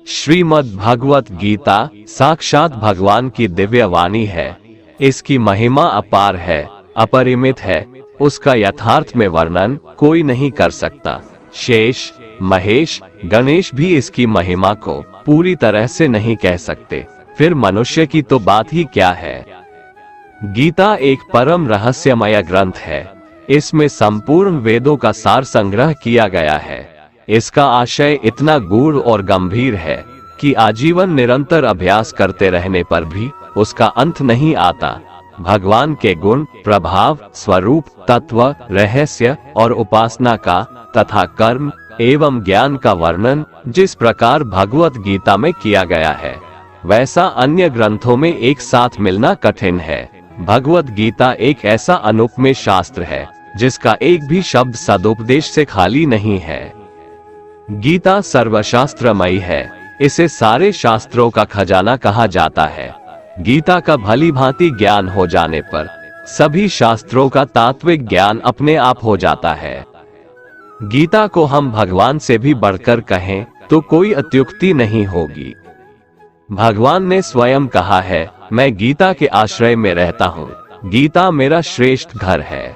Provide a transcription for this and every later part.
श्रीमद् भगवत गीता साक्षात भगवान की दिव्य वाणी है। इसकी महिमा अपार है, अपरिमित है। उसका यथार्थ में वर्णन कोई नहीं कर सकता। शेष, महेश, गणेश भी इसकी महिमा को पूरी तरह से नहीं कह सकते, फिर मनुष्य की तो बात ही क्या है। गीता एक परम रहस्यमय ग्रंथ है। इसमें संपूर्ण वेदों का सार संग्रह किया गया है। इसका आशय इतना गूढ़ और गंभीर है कि आजीवन निरंतर अभ्यास करते रहने पर भी उसका अंत नहीं आता। भगवान के गुण, प्रभाव, स्वरूप, तत्व, रहस्य और उपासना का तथा कर्म एवं ज्ञान का वर्णन जिस प्रकार भगवत गीता में किया गया है, वैसा अन्य ग्रंथों में एक साथ मिलना कठिन है। भगवत गीता एक ऐसा अनुपमेय शास्त्र है जिसका एक भी शब्द सदुपदेश से खाली नहीं है। गीता सर्वशास्त्रमयी है। इसे सारे शास्त्रों का खजाना कहा जाता है। गीता का भली भांति ज्ञान हो जाने पर सभी शास्त्रों का तात्विक ज्ञान अपने आप हो जाता है। गीता को हम भगवान से भी बढ़कर कहें तो कोई अत्युक्ति नहीं होगी। भगवान ने स्वयं कहा है, मैं गीता के आश्रय में रहता हूँ। गीता मेरा श्रेष्ठ घर है।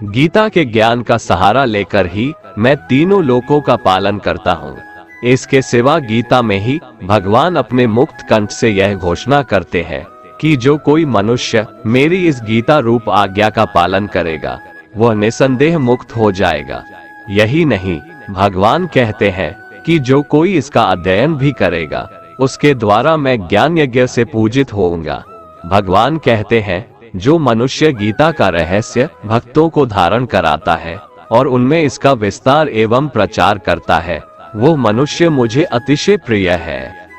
गीता के ज्ञान का सहारा लेकर ही मैं तीनों लोकों का पालन करता हूँ। इसके सिवा गीता में ही भगवान अपने मुक्त कंठ से यह घोषणा करते हैं कि जो कोई मनुष्य मेरी इस गीता रूप आज्ञा का पालन करेगा वह निसंदेह मुक्त हो जाएगा। यही नहीं, भगवान कहते हैं कि जो कोई इसका अध्ययन भी करेगा उसके द्वारा मैं ज्ञान यज्ञ से पूजित होऊंगा। भगवान कहते हैं, जो मनुष्य गीता का रहस्य भक्तों को धारण कराता है और उनमें इसका विस्तार एवं प्रचार करता है, वो मनुष्य मुझे अतिशय प्रिय है।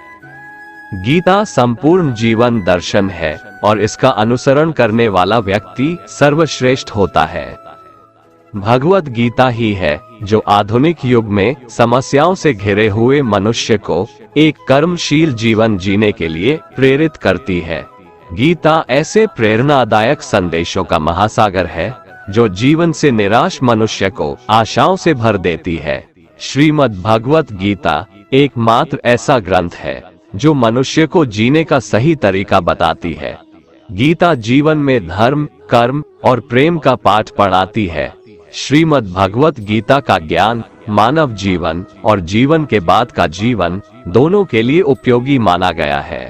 गीता संपूर्ण जीवन दर्शन है और इसका अनुसरण करने वाला व्यक्ति सर्वश्रेष्ठ होता है। भगवत गीता ही है जो आधुनिक युग में समस्याओं से घिरे हुए मनुष्य को एक कर्मशील जीवन जीने के लिए प्रेरित करती है। गीता ऐसे प्रेरणादायक संदेशों का महासागर है जो जीवन से निराश मनुष्य को आशाओं से भर देती है। श्रीमद् भगवत गीता एकमात्र ऐसा ग्रंथ है जो मनुष्य को जीने का सही तरीका बताती है। गीता जीवन में धर्म, कर्म और प्रेम का पाठ पढ़ाती है। श्रीमद् भगवत गीता का ज्ञान मानव जीवन और जीवन के बाद का जीवन दोनों के लिए उपयोगी माना गया है।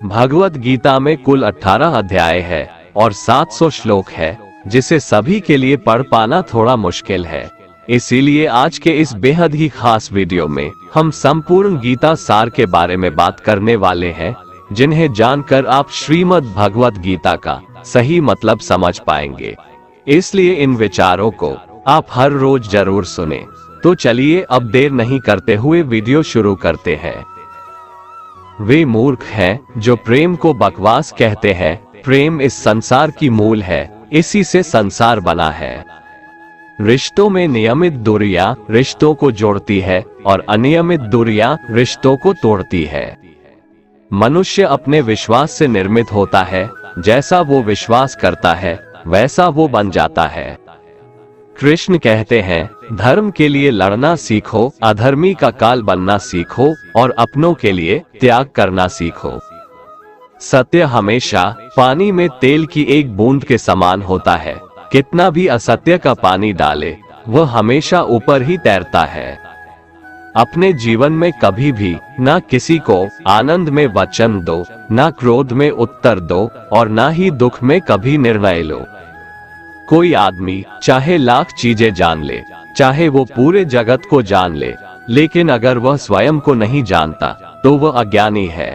भगवत गीता में कुल 18 अध्याय है और 700 श्लोक है, जिसे सभी के लिए पढ़ पाना थोड़ा मुश्किल है। इसीलिए आज के इस बेहद ही खास वीडियो में हम संपूर्ण गीता सार के बारे में बात करने वाले हैं, जिन्हें जानकर आप श्रीमद् भगवत गीता का सही मतलब समझ पाएंगे। इसलिए इन विचारों को आप हर रोज जरूर सुने। तो चलिए अब देर नहीं करते हुए वीडियो शुरू करते हैं। वे मूर्ख हैं जो प्रेम को बकवास कहते हैं। प्रेम इस संसार की मूल है, इसी से संसार बना है। रिश्तों में नियमित दूरियां रिश्तों को जोड़ती है और अनियमित दूरियां रिश्तों को तोड़ती है। मनुष्य अपने विश्वास से निर्मित होता है। जैसा वो विश्वास करता है वैसा वो बन जाता है। कृष्ण कहते हैं, धर्म के लिए लड़ना सीखो, अधर्मी का काल बनना सीखो और अपनों के लिए त्याग करना सीखो। सत्य हमेशा पानी में तेल की एक बूंद के समान होता है। कितना भी असत्य का पानी डाले वह हमेशा ऊपर ही तैरता है। अपने जीवन में कभी भी ना किसी को आनंद में वचन दो, ना क्रोध में उत्तर दो और ना ही दुख में कभी निर्णय लो। कोई आदमी चाहे लाख चीजें जान ले, चाहे वो पूरे जगत को जान ले, लेकिन अगर वह स्वयं को नहीं जानता तो वह अज्ञानी है।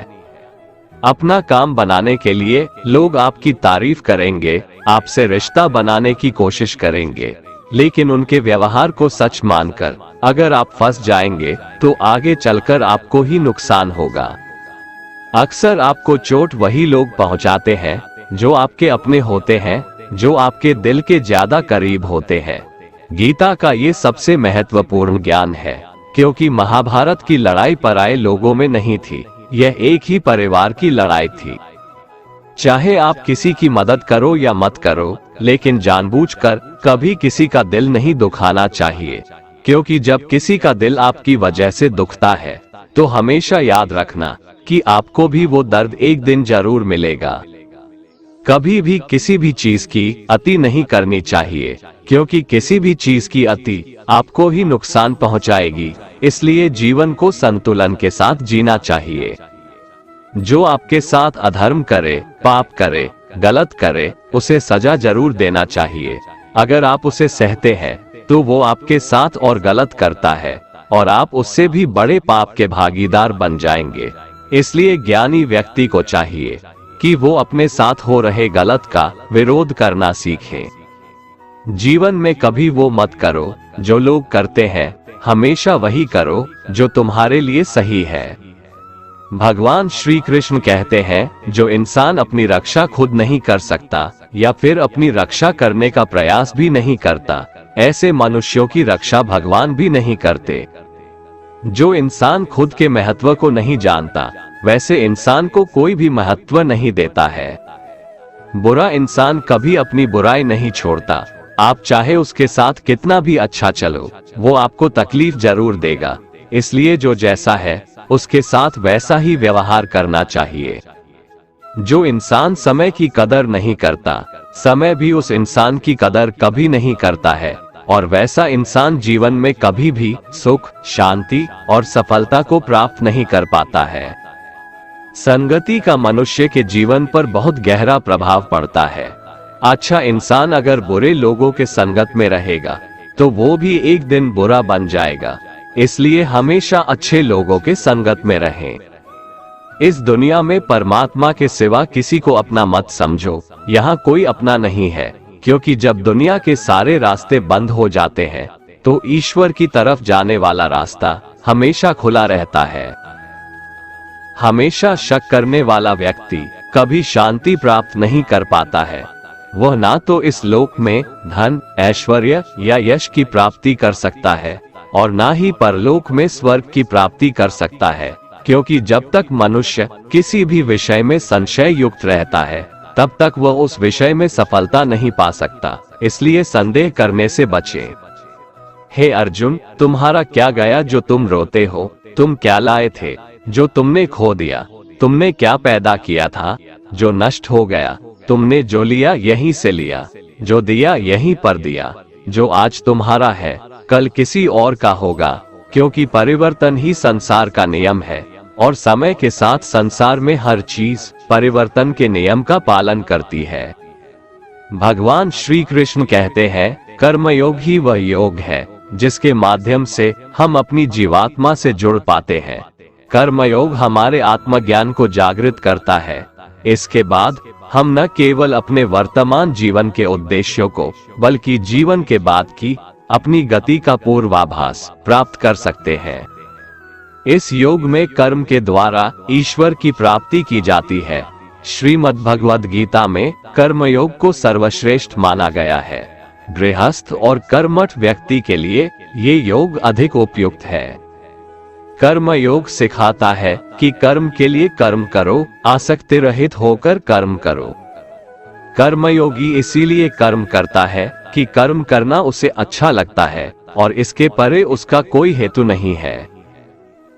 अपना काम बनाने के लिए लोग आपकी तारीफ करेंगे, आपसे रिश्ता बनाने की कोशिश करेंगे, लेकिन उनके व्यवहार को सच मानकर अगर आप फंस जाएंगे तो आगे चलकर आपको ही नुकसान होगा। अक्सर आपको चोट वही लोग पहुंचाते हैं जो आपके अपने होते हैं, जो आपके दिल के ज्यादा करीब होते हैं। गीता का ये सबसे महत्वपूर्ण ज्ञान है, क्योंकि महाभारत की लड़ाई पराये लोगों में नहीं थी, यह एक ही परिवार की लड़ाई थी। चाहे आप किसी की मदद करो या मत करो, लेकिन जानबूझकर कभी किसी का दिल नहीं दुखाना चाहिए, क्योंकि जब किसी का दिल आपकी वजह से दुखता है तो हमेशा याद रखना कि आपको भी वो दर्द एक दिन जरूर मिलेगा। कभी भी किसी भी चीज की अति नहीं करनी चाहिए, क्योंकि किसी भी चीज की अति आपको ही नुकसान पहुंचाएगी। इसलिए जीवन को संतुलन के साथ जीना चाहिए। जो आपके साथ अधर्म करे, पाप करे, गलत करे, उसे सजा जरूर देना चाहिए। अगर आप उसे सहते हैं तो वो आपके साथ और गलत करता है और आप उससे भी बड़े पाप के भागीदार बन जाएंगे। इसलिए ज्ञानी व्यक्ति को चाहिए कि वो अपने साथ हो रहे गलत का विरोध करना सीखे। जीवन में कभी वो मत करो जो लोग करते हैं, हमेशा वही करो जो तुम्हारे लिए सही है। भगवान श्री कृष्ण कहते हैं, जो इंसान अपनी रक्षा खुद नहीं कर सकता या फिर अपनी रक्षा करने का प्रयास भी नहीं करता, ऐसे मनुष्यों की रक्षा भगवान भी नहीं करते। जो इंसान खुद के महत्व को नहीं जानता, वैसे इंसान को कोई भी महत्व नहीं देता है। बुरा इंसान कभी अपनी बुराई नहीं छोड़ता। आप चाहे उसके साथ कितना भी अच्छा चलो, वो आपको तकलीफ जरूर देगा। इसलिए जो जैसा है उसके साथ वैसा ही व्यवहार करना चाहिए। जो इंसान समय की कदर नहीं करता, समय भी उस इंसान की कदर कभी नहीं करता है, और वैसा इंसान जीवन में कभी भी सुख, शांति और सफलता को प्राप्त नहीं कर पाता है। संगति का मनुष्य के जीवन पर बहुत गहरा प्रभाव पड़ता है। अच्छा इंसान अगर बुरे लोगों के संगत में रहेगा तो वो भी एक दिन बुरा बन जाएगा। इसलिए हमेशा अच्छे लोगों के संगत में रहें। इस दुनिया में परमात्मा के सिवा किसी को अपना मत समझो। यहाँ कोई अपना नहीं है, क्योंकि जब दुनिया के सारे रास्ते बंद हो जाते हैं तो ईश्वर की तरफ जाने वाला रास्ता हमेशा खुला रहता है। हमेशा शक करने वाला व्यक्ति कभी शांति प्राप्त नहीं कर पाता है। वह ना तो इस लोक में धन, ऐश्वर्य या यश की प्राप्ति कर सकता है और ना ही परलोक में स्वर्ग की प्राप्ति कर सकता है, क्योंकि जब तक मनुष्य किसी भी विषय में संशय युक्त रहता है तब तक वह उस विषय में सफलता नहीं पा सकता। इसलिए संदेह करने से बचें। हे अर्जुन, तुम्हारा क्या गया जो तुम रोते हो? तुम क्या लाए थे जो तुमने खो दिया? तुमने क्या पैदा किया था जो नष्ट हो गया? तुमने जो लिया यहीं से लिया, जो दिया यहीं पर दिया। जो आज तुम्हारा है कल किसी और का होगा, क्योंकि परिवर्तन ही संसार का नियम है और समय के साथ संसार में हर चीज परिवर्तन के नियम का पालन करती है। भगवान श्री कृष्ण कहते हैं, कर्मयोग ही वह योग है जिसके माध्यम से हम अपनी जीवात्मा से जुड़ पाते हैं। कर्मयोग हमारे आत्मज्ञान को जागृत करता है। इसके बाद हम न केवल अपने वर्तमान जीवन के उद्देश्यों को, बल्कि जीवन के बाद की अपनी गति का पूर्वाभास प्राप्त कर सकते हैं। इस योग में कर्म के द्वारा ईश्वर की प्राप्ति की जाती है। श्रीमद् भगवद गीता में कर्मयोग को सर्वश्रेष्ठ माना गया है। गृहस्थ और कर्मठ व्यक्ति के लिए ये योग अधिक उपयुक्त है। कर्म योग सिखाता है कि कर्म के लिए कर्म करो, आसक्ति रहित होकर कर्म करो। कर्मयोगी इसीलिए कर्म करता है कि कर्म करना उसे अच्छा लगता है और इसके परे उसका कोई हेतु नहीं है।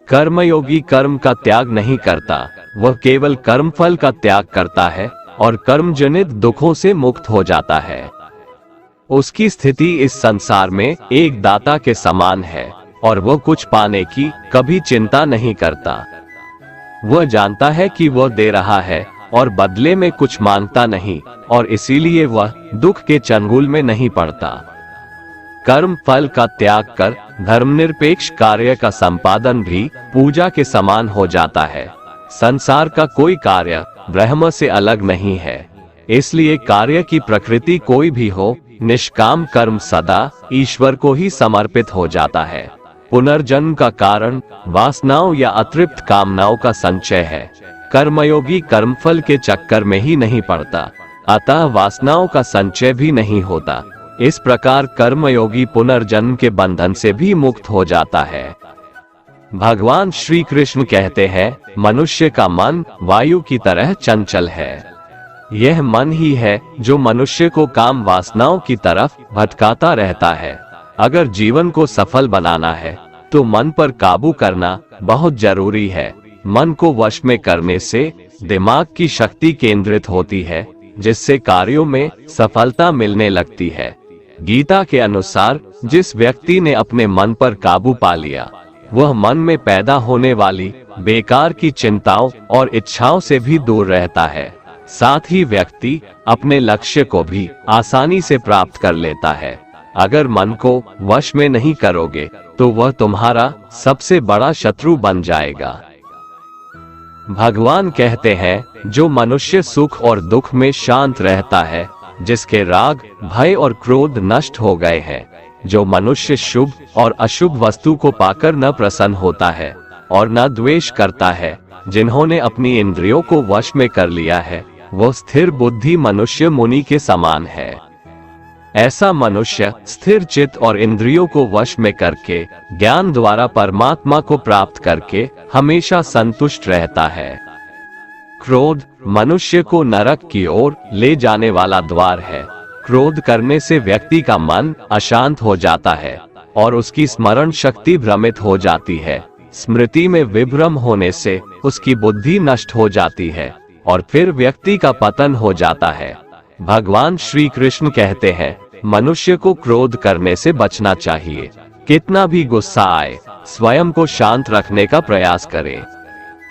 कर्मयोगी कर्म का त्याग नहीं करता, वह केवल कर्मफल का त्याग करता है और कर्मजनित दुखों से मुक्त हो जाता है। उसकी स्थिति इस संसार में एक दाता के समान है और वह कुछ पाने की कभी चिंता नहीं करता। वह जानता है कि वह दे रहा है और बदले में कुछ मांगता नहीं, और इसीलिए वह दुख के चंगुल में नहीं पड़ता। कर्म फल का त्याग कर धर्मनिरपेक्ष कार्य का संपादन भी पूजा के समान हो जाता है। संसार का कोई कार्य ब्रह्म से अलग नहीं है, इसलिए कार्य की प्रकृति कोई भी हो, निष्काम कर्म सदा ईश्वर को ही समर्पित हो जाता है। पुनर्जन्म का कारण वासनाओं या अतृप्त कामनाओं का संचय है। कर्मयोगी कर्मफल के चक्कर में ही नहीं पड़ता, अतः वासनाओं का संचय भी नहीं होता। इस प्रकार कर्मयोगी पुनर्जन्म के बंधन से भी मुक्त हो जाता है। भगवान श्री कृष्ण कहते हैं, मनुष्य का मन वायु की तरह चंचल है। यह मन ही है जो मनुष्य को काम वासनाओं की तरफ भटकाता रहता है। अगर जीवन को सफल बनाना है तो मन पर काबू करना बहुत जरूरी है। मन को वश में करने से दिमाग की शक्ति केंद्रित होती है, जिससे कार्यों में सफलता मिलने लगती है। गीता के अनुसार जिस व्यक्ति ने अपने मन पर काबू पा लिया, वह मन में पैदा होने वाली बेकार की चिंताओं और इच्छाओं से भी दूर रहता है। साथ ही व्यक्ति अपने लक्ष्य को भी आसानी से प्राप्त कर लेता है। अगर मन को वश में नहीं करोगे तो वह तुम्हारा सबसे बड़ा शत्रु बन जाएगा। भगवान कहते हैं, जो मनुष्य सुख और दुख में शांत रहता है, जिसके राग, भय और क्रोध नष्ट हो गए हैं, जो मनुष्य शुभ और अशुभ वस्तु को पाकर न प्रसन्न होता है और न द्वेष करता है, जिन्होंने अपनी इंद्रियों को वश में कर लिया है, वो स्थिर बुद्धि मनुष्य मुनि के समान है। ऐसा मनुष्य स्थिर चित्त और इंद्रियों को वश में करके ज्ञान द्वारा परमात्मा को प्राप्त करके हमेशा संतुष्ट रहता है। क्रोध मनुष्य को नरक की ओर ले जाने वाला द्वार है। क्रोध करने से व्यक्ति का मन अशांत हो जाता है और उसकी स्मरण शक्ति भ्रमित हो जाती है। स्मृति में विभ्रम होने से उसकी बुद्धि नष्ट हो जाती है और फिर व्यक्ति का पतन हो जाता है। भगवान श्री कृष्ण कहते हैं, मनुष्य को क्रोध करने से बचना चाहिए। कितना भी गुस्सा आए, स्वयं को शांत रखने का प्रयास करें।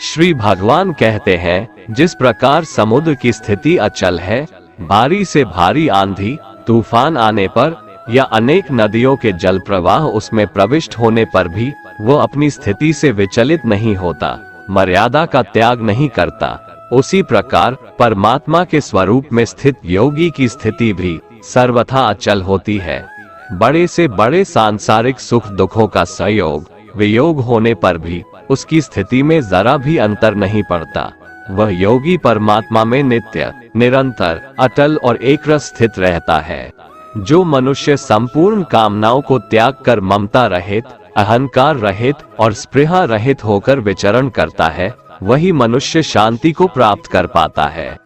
श्री भगवान कहते हैं, जिस प्रकार समुद्र की स्थिति अचल है, भारी से भारी आंधी तूफान आने पर या अनेक नदियों के जल प्रवाह उसमें प्रविष्ट होने पर भी वो अपनी स्थिति से विचलित नहीं होता, मर्यादा का त्याग नहीं करता, उसी प्रकार परमात्मा के स्वरूप में स्थित योगी की स्थिति भी सर्वथा अचल होती है। बड़े से बड़े सांसारिक सुख दुखों का संयोग वियोग होने पर भी उसकी स्थिति में जरा भी अंतर नहीं पड़ता। वह योगी परमात्मा में नित्य, निरंतर, अटल और एकरस स्थित रहता है। जो मनुष्य संपूर्ण कामनाओं को त्याग कर ममता रहित, अहंकार रहित और स्पृहा रहित होकर विचरण करता है, वही मनुष्य शांति को प्राप्त कर पाता है।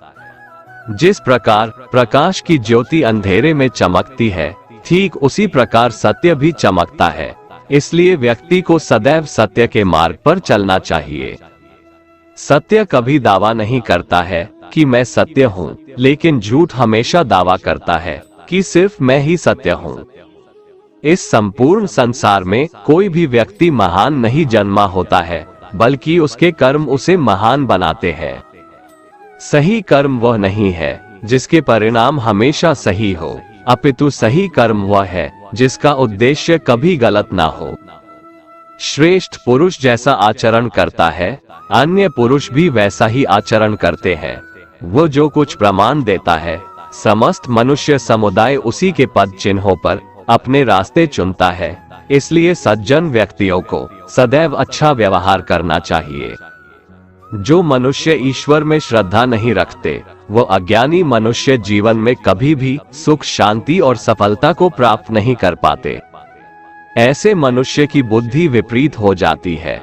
जिस प्रकार प्रकाश की ज्योति अंधेरे में चमकती है, ठीक उसी प्रकार सत्य भी चमकता है। इसलिए व्यक्ति को सदैव सत्य के मार्ग पर चलना चाहिए। सत्य कभी दावा नहीं करता है कि मैं सत्य हूँ, लेकिन झूठ हमेशा दावा करता है कि सिर्फ मैं ही सत्य हूँ। इस संपूर्ण संसार में कोई भी व्यक्ति महान नहीं जन्मा होता है, बल्कि उसके कर्म उसे महान बनाते हैं। सही कर्म वह नहीं है जिसके परिणाम हमेशा सही हो, अपितु सही कर्म वह है जिसका उद्देश्य कभी गलत ना हो। श्रेष्ठ पुरुष जैसा आचरण करता है, अन्य पुरुष भी वैसा ही आचरण करते हैं। वो जो कुछ प्रमाण देता है, समस्त मनुष्य समुदाय उसी के पद चिन्हों पर अपने रास्ते चुनता है। इसलिए सज्जन व्यक्तियों को सदैव अच्छा व्यवहार करना चाहिए। जो मनुष्य ईश्वर में श्रद्धा नहीं रखते, वो अज्ञानी मनुष्य जीवन में कभी भी सुख, शांति और सफलता को प्राप्त नहीं कर पाते। ऐसे मनुष्य की बुद्धि विपरीत हो जाती है।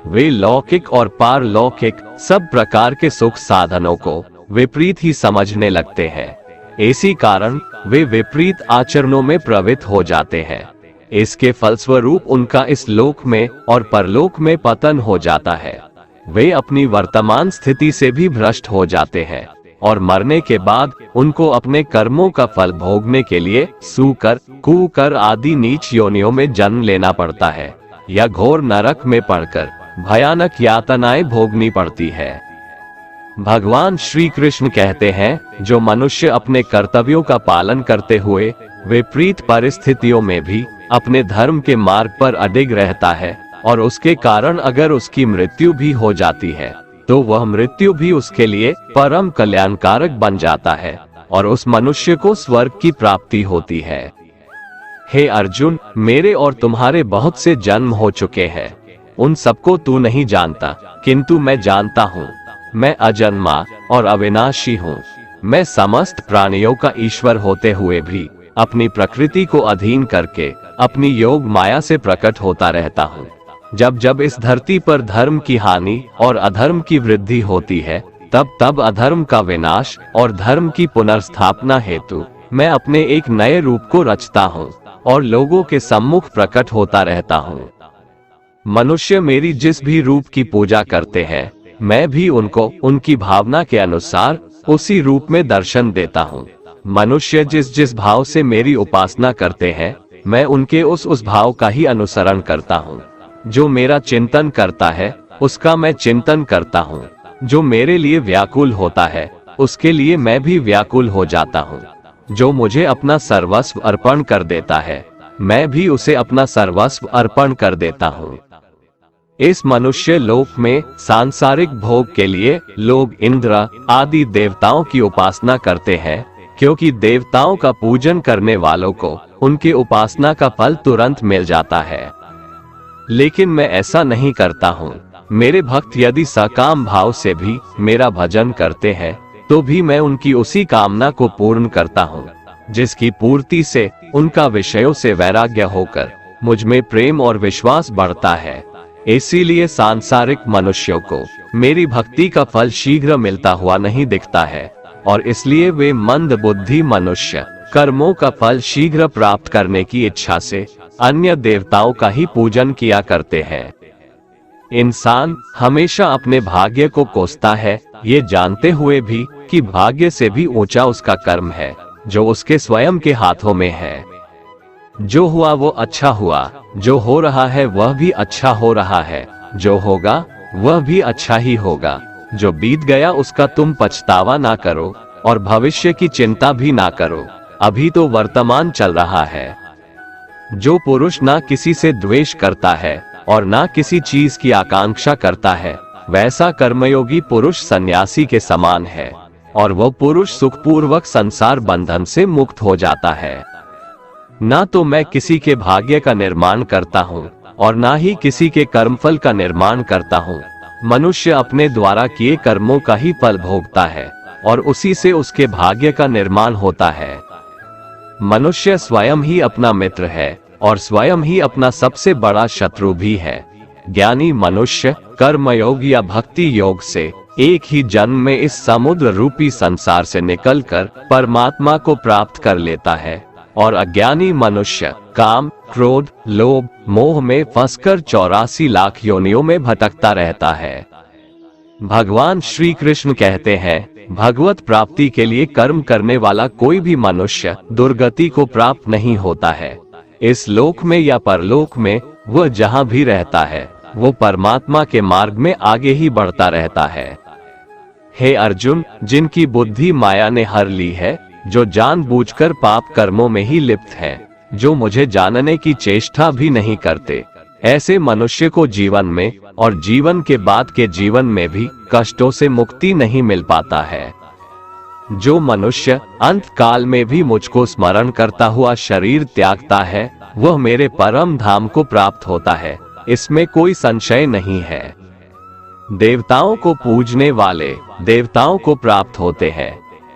वे लौकिक और पारलौकिक सब प्रकार के सुख साधनों को विपरीत ही समझने लगते हैं। इसी कारण वे विपरीत आचरणों में प्रवृत्त हो जाते हैं। इसके फलस्वरूप उनका इस लोक में और परलोक में पतन हो जाता है। वे अपनी वर्तमान स्थिति से भी भ्रष्ट हो जाते हैं और मरने के बाद उनको अपने कर्मों का फल भोगने के लिए सूकर, कुकर आदि नीच योनियों में जन्म लेना पड़ता है या घोर नरक में पड़कर भयानक यातनाएं भोगनी पड़ती है। भगवान श्री कृष्ण कहते हैं, जो मनुष्य अपने कर्तव्यों का पालन करते हुए विपरीत परिस्थितियों में भी अपने धर्म के मार्ग पर अडिग रहता है और उसके कारण अगर उसकी मृत्यु भी हो जाती है, तो वह मृत्यु भी उसके लिए परम कल्याणकारक बन जाता है और उस मनुष्य को स्वर्ग की प्राप्ति होती है। हे अर्जुन, मेरे और तुम्हारे बहुत से जन्म हो चुके हैं। उन सबको तू नहीं जानता, किंतु मैं जानता हूँ। मैं अजन्मा और अविनाशी हूँ। मैं समस्त प्राणियों का ईश्वर होते हुए भी अपनी प्रकृति को अधीन करके अपनी योग माया से प्रकट होता रहता हूँ। जब जब इस धरती पर धर्म की हानि और अधर्म की वृद्धि होती है, तब तब अधर्म का विनाश और धर्म की पुनर्स्थापना हेतु मैं अपने एक नए रूप को रचता हूँ और लोगों के सम्मुख प्रकट होता रहता हूँ। मनुष्य मेरी जिस भी रूप की पूजा करते हैं, मैं भी उनको उनकी भावना के अनुसार उसी रूप में दर्शन देता हूँ। मनुष्य जिस जिस भाव से मेरी उपासना करते हैं, मैं उनके उस भाव का ही अनुसरण करता हूँ। जो मेरा चिंतन करता है, उसका मैं चिंतन करता हूँ। जो मेरे लिए व्याकुल होता है, उसके लिए मैं भी व्याकुल हो जाता हूँ। जो मुझे अपना सर्वस्व अर्पण कर देता है, मैं भी उसे अपना सर्वस्व अर्पण कर देता हूँ। इस मनुष्य लोक में सांसारिक भोग के लिए लोग इंद्र आदि देवताओं की उपासना करते हैं, क्योंकि देवताओं का पूजन करने वालों को उनके उपासना का फल तुरंत मिल जाता है। लेकिन मैं ऐसा नहीं करता हूँ। मेरे भक्त यदि सकाम भाव से भी मेरा भजन करते हैं, तो भी मैं उनकी उसी कामना को पूर्ण करता हूँ, जिसकी पूर्ति से उनका विषयों से वैराग्य होकर मुझ में प्रेम और विश्वास बढ़ता है। इसीलिए सांसारिक मनुष्यों को मेरी भक्ति का फल शीघ्र मिलता हुआ नहीं दिखता है, और इसलिए वे मंद बुद्धि मनुष्य कर्मों का फल शीघ्र प्राप्त करने की इच्छा से अन्य देवताओं का ही पूजन किया करते हैं। इंसान हमेशा अपने भाग्य को कोसता है, ये जानते हुए भी कि भाग्य से भी ऊंचा उसका कर्म है, जो उसके स्वयं के हाथों में है। जो हुआ वो अच्छा हुआ, जो हो रहा है वह भी अच्छा हो रहा है, जो होगा वह भी अच्छा ही होगा। जो बीत गया उसका तुम पछतावा ना करो और भविष्य की चिंता भी ना करो, अभी तो वर्तमान चल रहा है। जो पुरुष ना किसी से द्वेष करता है और ना किसी चीज की आकांक्षा करता है, वैसा कर्मयोगी पुरुष सन्यासी के समान है, और वह पुरुष सुखपूर्वक संसार बंधन से मुक्त हो जाता है। ना तो मैं किसी के भाग्य का निर्माण करता हूँ और ना ही किसी के कर्मफल का निर्माण करता हूँ। मनुष्य अपने द्वारा किए कर्मों का ही फल भोगता है और उसी से उसके भाग्य का निर्माण होता है। मनुष्य स्वयं ही अपना मित्र है और स्वयं ही अपना सबसे बड़ा शत्रु भी है। ज्ञानी मनुष्य कर्मयोग या भक्ति योग से एक ही जन्म में इस समुद्र रूपी संसार से निकलकर परमात्मा को प्राप्त कर लेता है, और अज्ञानी मनुष्य काम, क्रोध, लोभ, मोह में फंसकर 84 लाख योनियों में भटकता रहता है। भगवान श्री कृष्ण कहते हैं, भगवत प्राप्ति के लिए कर्म करने वाला कोई भी मनुष्य दुर्गति को प्राप्त नहीं होता है। इस लोक में या परलोक में वह जहाँ भी रहता है, वो परमात्मा के मार्ग में आगे ही बढ़ता रहता है। हे अर्जुन, जिनकी बुद्धि माया ने हर ली है, जो जानबूझकर पाप कर्मों में ही लिप्त हैं, जो मुझे जानने की चेष्टा भी नहीं करते, ऐसे मनुष्य को जीवन में और जीवन के बाद के जीवन में भी कष्टों से मुक्ति नहीं मिल पाता है। जो मनुष्य अंत काल में भी मुझको स्मरण करता हुआ शरीर त्यागता है, वह मेरे परम धाम को प्राप्त होता है, इसमें कोई संशय नहीं है। देवताओं को पूजने वाले देवताओं को प्राप्त होते हैं,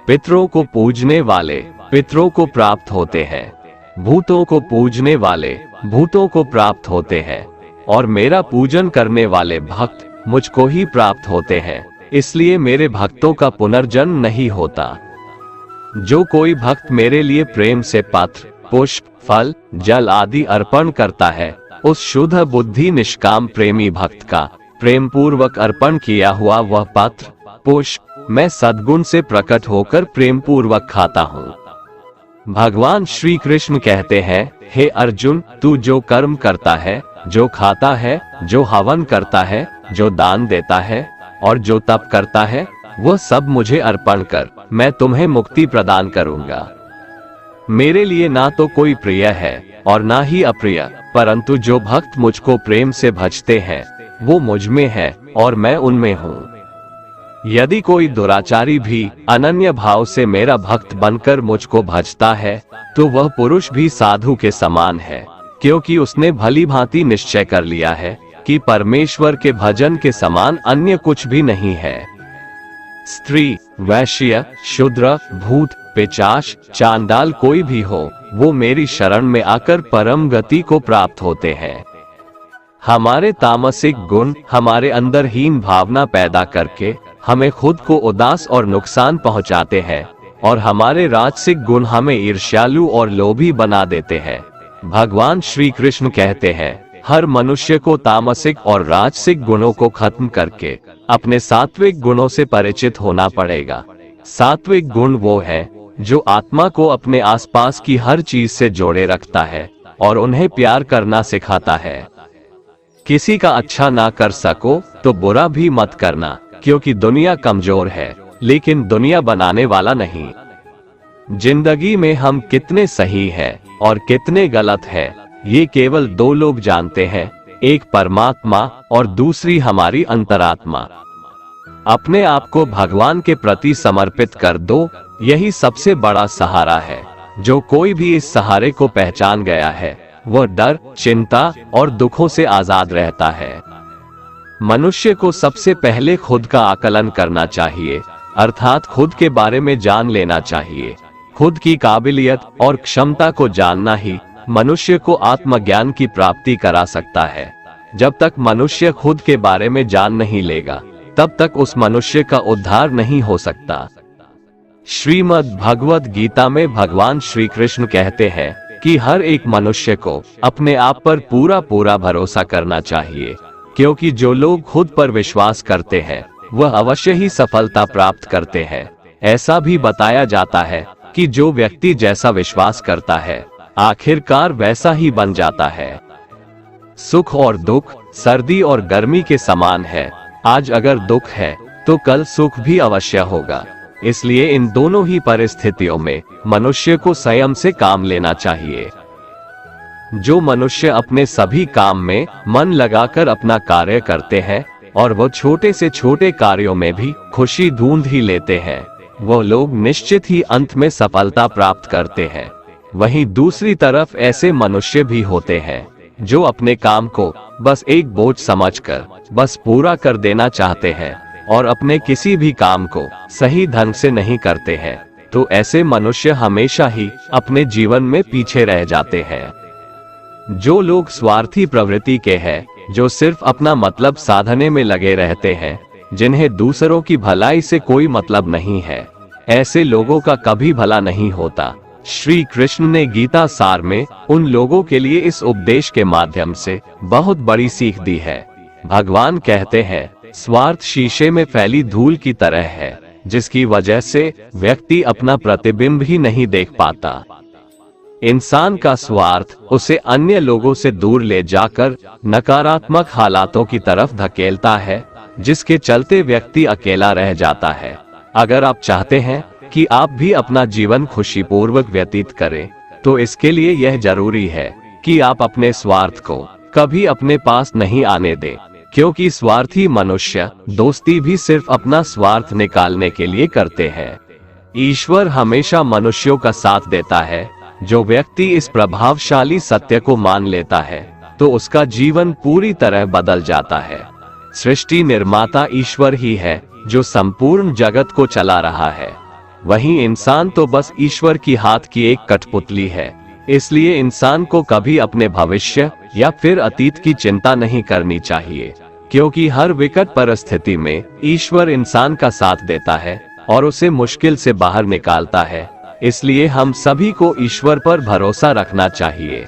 पितरों को पूजने वाले पितरों को प्राप्त होते हैं, भूतों को पूजने वाले भूतों को प्राप्त होते हैं, और मेरा पूजन करने वाले भक्त मुझको ही प्राप्त होते हैं। इसलिए मेरे भक्तों का पुनर्जन्म नहीं होता। जो कोई भक्त मेरे लिए प्रेम से पत्र, पुष्प, फल, जल आदि अर्पण करता है, उस शुद्ध बुद्धि निष्काम प्रेमी भक्त का प्रेम पूर्वक अर्पण किया हुआ वह पत्र, पुष्प मैं सद्गुण से प्रकट होकर प्रेम पूर्वक खाता हूँ। भगवान श्री कृष्ण कहते हैं, हे अर्जुन, तू जो कर्म करता है, जो खाता है, जो हवन करता है, जो दान देता है और जो तप करता है, वह सब मुझे अर्पण कर, मैं तुम्हें मुक्ति प्रदान करूंगा। मेरे लिए ना तो कोई प्रिय है और ना ही अप्रिय, परंतु जो भक्त मुझको प्रेम से भजते हैं, वो मुझ में है और मैं उनमें हूँ। यदि कोई दुराचारी भी अनन्य भाव से मेरा भक्त बनकर मुझको भजता है, तो वह पुरुष भी साधु के समान है, क्योंकि उसने भली भांति निश्चय कर लिया है कि परमेश्वर के भजन के समान अन्य कुछ भी नहीं है। स्त्री, वैश्य, शूद्र, भूत, पिशाच, चांडाल कोई भी हो, वो मेरी शरण में आकर परम गति को प्राप्त होते हैं। हमारे तामसिक गुण हमारे अंदर हीन भावना पैदा करके हमें खुद को उदास और नुकसान पहुंचाते हैं, और हमारे राजसिक गुण हमें ईर्ष्यालु और लोभी बना देते हैं। भगवान श्री कृष्ण कहते हैं, हर मनुष्य को तामसिक और राजसिक गुणों को खत्म करके अपने सात्विक गुणों से परिचित होना पड़ेगा। सात्विक गुण वो है जो आत्मा को अपने आसपास की हर चीज से जोड़े रखता है और उन्हें प्यार करना सिखाता है। किसी का अच्छा ना कर सको तो बुरा भी मत करना, क्योंकि दुनिया कमजोर है लेकिन दुनिया बनाने वाला नहीं। जिंदगी में हम कितने सही हैं और कितने गलत हैं, ये केवल दो लोग जानते हैं, एक परमात्मा और दूसरी हमारी अंतरात्मा। अपने आप को भगवान के प्रति समर्पित कर दो, यही सबसे बड़ा सहारा है। जो कोई भी इस सहारे को पहचान गया है वह डर, चिंता और दुखों से आजाद रहता है। मनुष्य को सबसे पहले खुद का आकलन करना चाहिए, अर्थात खुद के बारे में जान लेना चाहिए। खुद की काबिलियत और क्षमता को जानना ही मनुष्य को आत्मज्ञान की प्राप्ति करा सकता है। जब तक मनुष्य खुद के बारे में जान नहीं लेगा तब तक उस मनुष्य का उद्धार नहीं हो सकता। श्रीमद् भगवत गीता में भगवान श्री कृष्ण कहते हैं कि हर एक मनुष्य को अपने आप पर पूरा भरोसा करना चाहिए, क्योंकि जो लोग खुद पर विश्वास करते हैं वह अवश्य ही सफलता प्राप्त करते हैं। ऐसा भी बताया जाता है कि जो व्यक्ति जैसा विश्वास करता है आखिरकार वैसा ही बन जाता है। सुख और दुख सर्दी और गर्मी के समान है। आज अगर दुख है तो कल सुख भी अवश्य होगा। इसलिए इन दोनों ही परिस्थितियों में मनुष्य को संयम से काम लेना चाहिए। जो मनुष्य अपने सभी काम में मन लगाकर अपना कार्य करते हैं और वो छोटे से छोटे कार्यों में भी खुशी ढूंढ ही लेते हैं, वो लोग निश्चित ही अंत में सफलता प्राप्त करते हैं। वहीं दूसरी तरफ ऐसे मनुष्य भी होते हैं जो अपने काम को बस एक बोझ समझकर बस पूरा कर देना चाहते हैं और अपने किसी भी काम को सही ढंग से नहीं करते हैं। तो ऐसे मनुष्य हमेशा ही अपने जीवन में पीछे रह जाते हैं। जो लोग स्वार्थी प्रवृत्ति के हैं, जो सिर्फ अपना मतलब साधने में लगे रहते हैं, जिन्हें दूसरों की भलाई से कोई मतलब नहीं है, ऐसे लोगों का कभी भला नहीं होता। श्री कृष्ण ने गीता सार में उन लोगों के लिए इस उपदेश के माध्यम से बहुत बड़ी सीख दी है। भगवान कहते हैं, स्वार्थ शीशे में फैली धूल की तरह है, जिसकी वजह से व्यक्ति अपना प्रतिबिंब ही नहीं देख पाता। इंसान का स्वार्थ उसे अन्य लोगों से दूर ले जाकर नकारात्मक हालातों की तरफ धकेलता है, जिसके चलते व्यक्ति अकेला रह जाता है। अगर आप चाहते हैं कि आप भी अपना जीवन खुशीपूर्वक व्यतीत करें, तो इसके लिए यह जरूरी है कि आप अपने स्वार्थ को कभी अपने पास नहीं आने दें, क्योंकि स्वार्थी मनुष्य दोस्ती भी सिर्फ अपना स्वार्थ निकालने के लिए करते हैं। ईश्वर हमेशा मनुष्यों का साथ देता है। जो व्यक्ति इस प्रभावशाली सत्य को मान लेता है तो उसका जीवन पूरी तरह बदल जाता है। सृष्टि निर्माता ईश्वर ही है जो संपूर्ण जगत को चला रहा है। वहीं इंसान तो बस ईश्वर की हाथ की एक कठपुतली है। इसलिए इंसान को कभी अपने भविष्य या फिर अतीत की चिंता नहीं करनी चाहिए, क्योंकि हर विकट परिस्थिति में ईश्वर इंसान का साथ देता है और उसे मुश्किल से बाहर निकालता है। इसलिए हम सभी को ईश्वर पर भरोसा रखना चाहिए।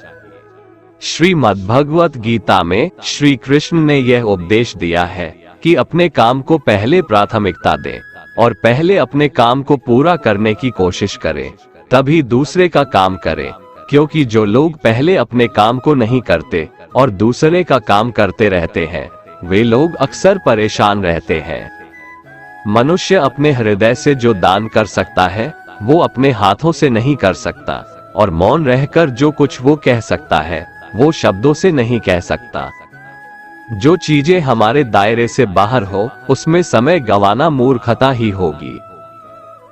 श्रीमद् भगवत गीता में श्री कृष्ण ने यह उपदेश दिया है कि अपने काम को पहले प्राथमिकता दें और पहले अपने काम को पूरा करने की कोशिश करें, तभी दूसरे का काम करें। क्योंकि जो लोग पहले अपने काम को नहीं करते और दूसरे का काम करते रहते हैं, वे लोग अक्सर परेशान रहते हैं। मनुष्य अपने हृदय से जो दान कर सकता है वो अपने हाथों से नहीं कर सकता, और मौन रहकर जो कुछ वो कह सकता है वो शब्दों से नहीं कह सकता। जो चीजें हमारे दायरे से बाहर हो उसमें समय गंवाना मूर्खता ही होगी।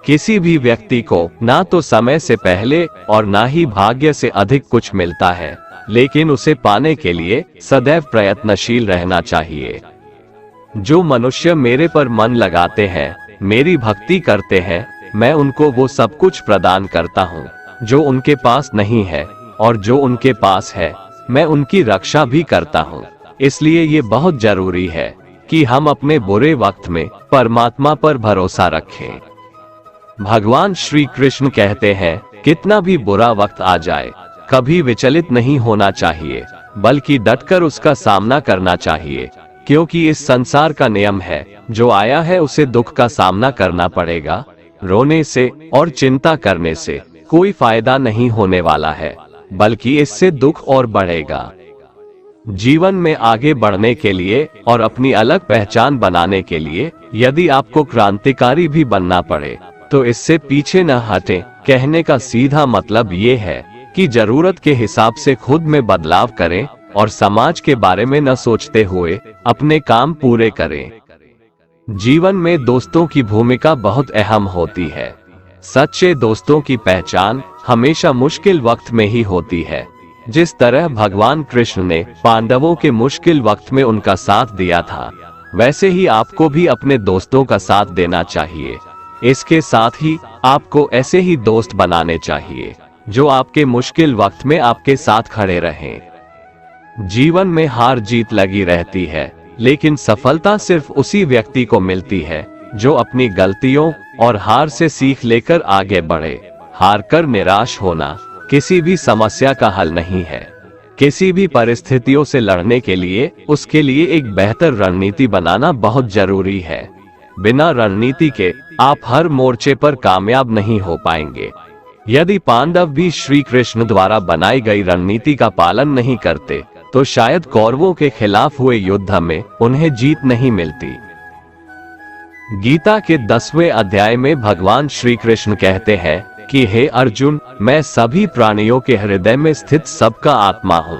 किसी भी व्यक्ति को ना तो समय से पहले और ना ही भाग्य से अधिक कुछ मिलता है, लेकिन उसे पाने के लिए सदैव प्रयत्नशील रहना चाहिए। जो मनुष्य मेरे पर मन लगाते हैं, मेरी भक्ति करते हैं, मैं उनको वो सब कुछ प्रदान करता हूँ जो उनके पास नहीं है, और जो उनके पास है मैं उनकी रक्षा भी करता हूँ। इसलिए ये बहुत जरूरी है कि हम अपने बुरे वक्त में परमात्मा पर भरोसा रखें। भगवान श्री कृष्ण कहते हैं, कितना भी बुरा वक्त आ जाए कभी विचलित नहीं होना चाहिए। बल्कि डटकर उसका सामना करना चाहिए, क्योंकि इस संसार का नियम है, जो आया है उसे दुख का सामना करना पड़ेगा। रोने से और चिंता करने से कोई फायदा नहीं होने वाला है, बल्कि इससे दुख और बढ़ेगा। जीवन में आगे बढ़ने के लिए और अपनी अलग पहचान बनाने के लिए यदि आपको क्रांतिकारी भी बनना पड़े तो इससे पीछे न हटें। कहने का सीधा मतलब ये है कि जरूरत के हिसाब से खुद में बदलाव करें और समाज के बारे में न सोचते हुए अपने काम पूरे करें। जीवन में दोस्तों की भूमिका बहुत अहम होती है। सच्चे दोस्तों की पहचान हमेशा मुश्किल वक्त में ही होती है। जिस तरह भगवान कृष्ण ने पांडवों के मुश्किल वक्त में उनका साथ दिया था, वैसे ही आपको भी अपने दोस्तों का साथ देना चाहिए। इसके साथ ही आपको ऐसे ही दोस्त बनाने चाहिए जो आपके मुश्किल वक्त में आपके साथ खड़े रहें। जीवन में हार जीत लगी रहती है, लेकिन सफलता सिर्फ उसी व्यक्ति को मिलती है जो अपनी गलतियों और हार से सीख लेकर आगे बढ़े। हार कर निराश होना किसी भी समस्या का हल नहीं है। किसी भी परिस्थितियों से लड़ने के लिए उसके लिए एक बेहतर रणनीति बनाना बहुत जरूरी है। बिना रणनीति के आप हर मोर्चे पर कामयाब नहीं हो पाएंगे। यदि पांडव भी श्री कृष्ण द्वारा बनाई गई रणनीति का पालन नहीं करते तो शायद कौरवों के खिलाफ हुए युद्ध में उन्हें जीत नहीं मिलती। गीता के 10वें अध्याय में भगवान श्री कृष्ण कहते हैं कि हे अर्जुन, मैं सभी प्राणियों के हृदय में स्थित सबका आत्मा हूँ।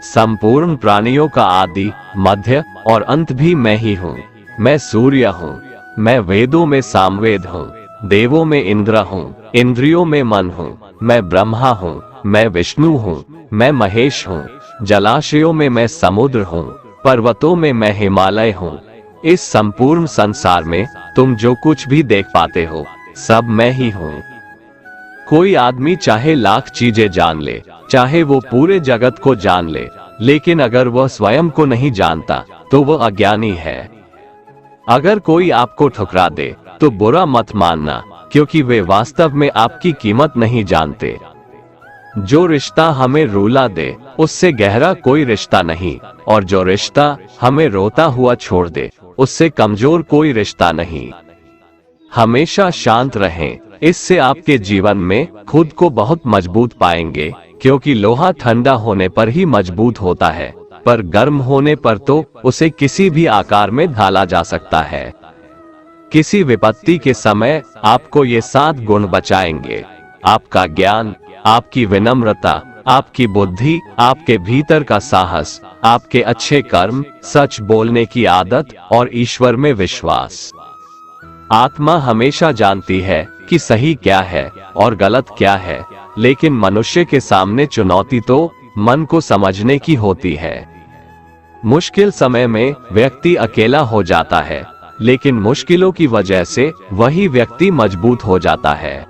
संपूर्ण प्राणियों का आदि, मध्य और अंत भी मैं ही हूँ। मैं सूर्य हूँ, मैं वेदों में सामवेद हूँ, देवों में इंद्र हूँ, इंद्रियों में मन हूँ, मैं ब्रह्मा हूँ, मैं विष्णु हूँ, मैं महेश हूँ, जलाशयों में मैं समुद्र हूँ, पर्वतों में मैं हिमालय हूँ। इस संपूर्ण संसार में तुम जो कुछ भी देख पाते हो सब मैं ही हूँ। कोई आदमी चाहे लाख चीजें जान ले, चाहे वो पूरे जगत को जान ले, लेकिन अगर वह स्वयं को नहीं जानता तो वह अज्ञानी है। अगर कोई आपको ठुकरा दे तो बुरा मत मानना, क्योंकि वे वास्तव में आपकी कीमत नहीं जानते। जो रिश्ता हमें रुला दे उससे गहरा कोई रिश्ता नहीं, और जो रिश्ता हमें रोता हुआ छोड़ दे उससे कमजोर कोई रिश्ता नहीं। हमेशा शांत रहें, इससे आपके जीवन में खुद को बहुत मजबूत पाएंगे, क्योंकि लोहा ठंडा होने पर ही मजबूत होता है, पर गर्म होने पर तो उसे किसी भी आकार में ढाला जा सकता है। किसी विपत्ति के समय आपको ये 7 गुण बचाएंगे: आपका ज्ञान, आपकी विनम्रता, आपकी बुद्धि, आपके भीतर का साहस, आपके अच्छे कर्म, सच बोलने की आदत और ईश्वर में विश्वास। आत्मा हमेशा जानती है कि सही क्या है और गलत क्या है, लेकिन मनुष्य के सामने चुनौती तो मन को समझने की होती है। मुश्किल समय में व्यक्ति अकेला हो जाता है, लेकिन मुश्किलों की वजह से वही व्यक्ति मजबूत हो जाता है।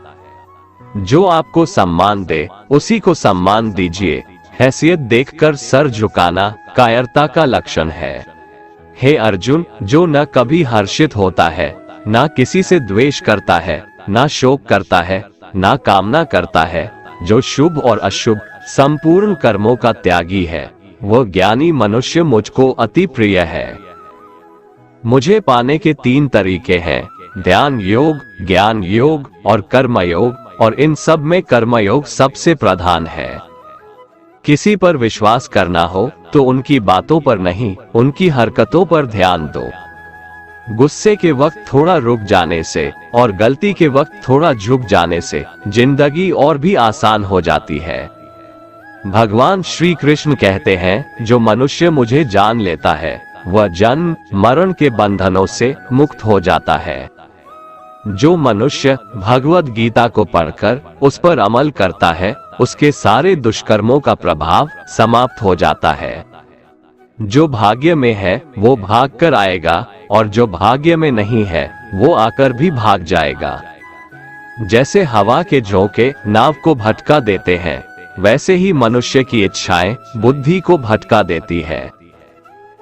जो आपको सम्मान दे उसी को सम्मान दीजिए। हैसियत देखकर सर झुकाना कायरता का लक्षण है। हे अर्जुन, जो न कभी हर्षित होता है, ना किसी से द्वेष करता है, ना शोक करता है, ना कामना करता है, जो शुभ और अशुभ संपूर्ण कर्मों का त्यागी है, वो ज्ञानी मनुष्य मुझको अति प्रिय है। मुझे पाने के 3 तरीके हैं: ध्यान योग, ज्ञान योग और कर्म योग, और इन सब में कर्म योग सबसे प्रधान है। किसी पर विश्वास करना हो तो उनकी बातों पर नहीं, उनकी हरकतों पर ध्यान दो। गुस्से के वक्त थोड़ा रुक जाने से और गलती के वक्त थोड़ा झुक जाने से जिंदगी और भी आसान हो जाती है। भगवान श्री कृष्ण कहते हैं, जो मनुष्य मुझे जान लेता है वह जन्म मरण के बंधनों से मुक्त हो जाता है। जो मनुष्य भगवद गीता को पढ़कर उस पर अमल करता है, उसके सारे दुष्कर्मों का प्रभाव समाप्त हो जाता है। जो भाग्य में है वो भाग कर आएगा, और जो भाग्य में नहीं है वो आकर भी भाग जाएगा। जैसे हवा के झोंके नाव को भटका देते हैं, वैसे ही मनुष्य की इच्छाएं बुद्धि को भटका देती है।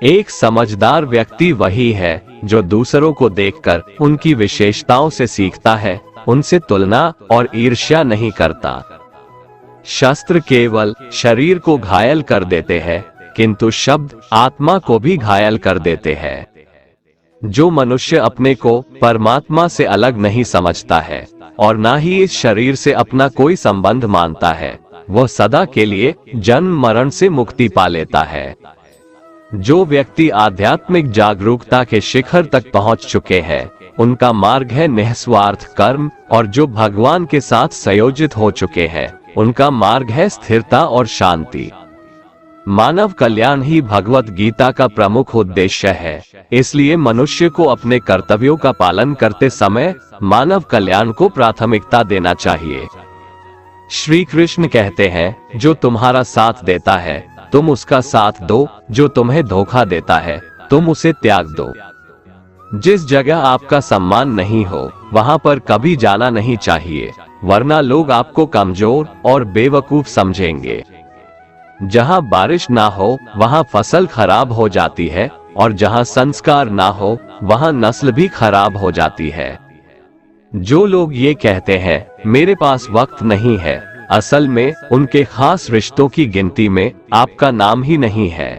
एक समझदार व्यक्ति वही है जो दूसरों को देखकर उनकी विशेषताओं से सीखता है, उनसे तुलना और ईर्ष्या नहीं करता। शस्त्र केवल शरीर को घायल कर देते हैं, किंतु शब्द आत्मा को भी घायल कर देते हैं। जो मनुष्य अपने को परमात्मा से अलग नहीं समझता है और ना ही इस शरीर से अपना कोई संबंध मानता है, वह सदा के लिए जन्म मरण से मुक्ति पा लेता है। जो व्यक्ति आध्यात्मिक जागरूकता के शिखर तक पहुंच चुके हैं, उनका मार्ग है निस्वार्थ कर्म, और जो भगवान के साथ संयोजित हो चुके हैं, उनका मार्ग है स्थिरता और शांति। मानव कल्याण ही भगवत गीता का प्रमुख उद्देश्य है, इसलिए मनुष्य को अपने कर्तव्यों का पालन करते समय मानव कल्याण को प्राथमिकता देना चाहिए। श्री कृष्ण कहते हैं, जो तुम्हारा साथ देता है तुम उसका साथ दो, जो तुम्हें धोखा देता है तुम उसे त्याग दो। जिस जगह आपका सम्मान नहीं हो वहां पर कभी जाना नहीं चाहिए, वरना लोग आपको कमजोर और बेवकूफ समझेंगे। जहां बारिश ना हो वहां फसल खराब हो जाती है, और जहां संस्कार ना हो वहां नस्ल भी खराब हो जाती है। जो लोग ये कहते हैं मेरे पास वक्त नहीं है, असल में उनके खास रिश्तों की गिनती में आपका नाम ही नहीं है।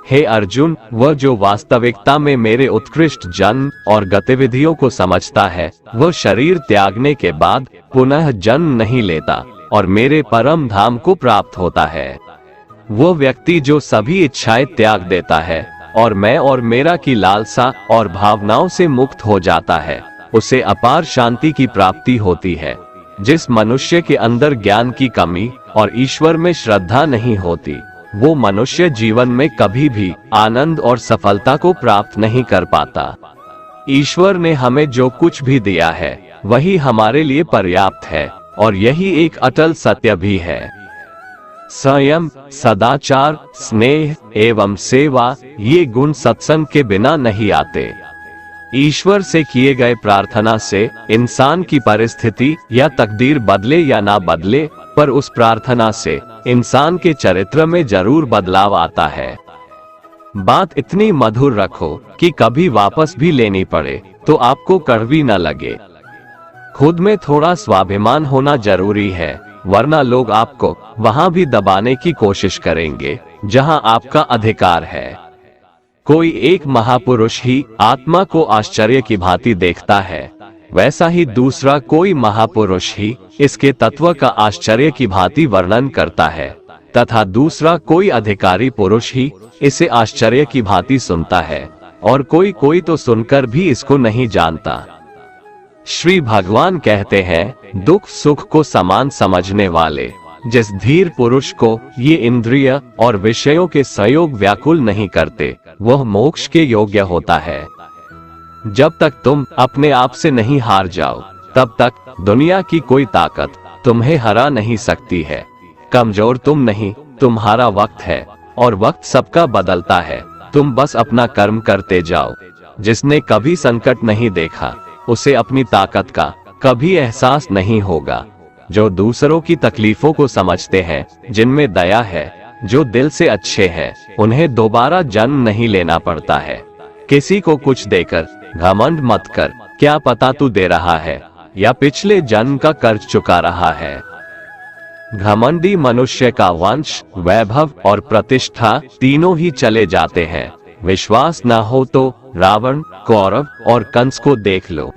हे अर्जुन, वह जो वास्तविकता में मेरे उत्कृष्ट जन्म और गतिविधियों को समझता है, वह शरीर त्यागने के बाद पुनः जन्म नहीं लेता और मेरे परम धाम को प्राप्त होता है। वो व्यक्ति जो सभी इच्छाएं त्याग देता है और मैं और मेरा की लालसा और भावनाओं से मुक्त हो जाता है, उसे अपार शांति की प्राप्ति होती है। जिस मनुष्य के अंदर ज्ञान की कमी और ईश्वर में श्रद्धा नहीं होती, वो मनुष्य जीवन में कभी भी आनंद और सफलता को प्राप्त नहीं कर पाता। ईश्वर ने हमें जो कुछ भी दिया है वही हमारे लिए पर्याप्त है, और यही एक अटल सत्य भी है। संयम, सदाचार, स्नेह एवं सेवा, ये गुण सत्संग के बिना नहीं आते। ईश्वर से किए गए प्रार्थना से इंसान की परिस्थिति या तकदीर बदले या ना बदले, पर उस प्रार्थना से इंसान के चरित्र में जरूर बदलाव आता है। बात इतनी मधुर रखो कि कभी वापस भी लेनी पड़े तो आपको कड़वी न लगे। खुद में थोड़ा स्वाभिमान होना जरूरी है, वरना लोग आपको वहां भी दबाने की कोशिश करेंगे जहां आपका अधिकार है। कोई एक महापुरुष ही आत्मा को आश्चर्य की भांति देखता है, वैसा ही दूसरा कोई महापुरुष ही इसके तत्व का आश्चर्य की भांति वर्णन करता है, तथा दूसरा कोई अधिकारी पुरुष ही इसे आश्चर्य की भांति सुनता है, और कोई तो सुनकर भी इसको नहीं जानता। श्री भगवान कहते हैं, दुख सुख को समान समझने वाले जिस धीर पुरुष को ये इंद्रिय और विषयों के संयोग व्याकुल नहीं करते, वह मोक्ष के योग्य होता है। जब तक तुम अपने आप से नहीं हार जाओ, तब तक दुनिया की कोई ताकत तुम्हें हरा नहीं सकती है। कमजोर तुम नहीं, तुम्हारा वक्त है, और वक्त सबका बदलता है। तुम बस अपना कर्म करते जाओ। जिसने कभी संकट नहीं देखा, उसे अपनी ताकत का कभी एहसास नहीं होगा। जो दूसरों की तकलीफों को समझते हैं, जिनमें दया है, जो दिल से अच्छे हैं, उन्हें दोबारा जन्म नहीं लेना पड़ता है। किसी को कुछ देकर घमंड मत कर, क्या पता तू दे रहा है या पिछले जन्म का कर्ज चुका रहा है। घमंडी मनुष्य का वंश, वैभव और प्रतिष्ठा तीनों ही चले जाते हैं। विश्वास न हो तो रावण, कौरव और कंस को देख लो।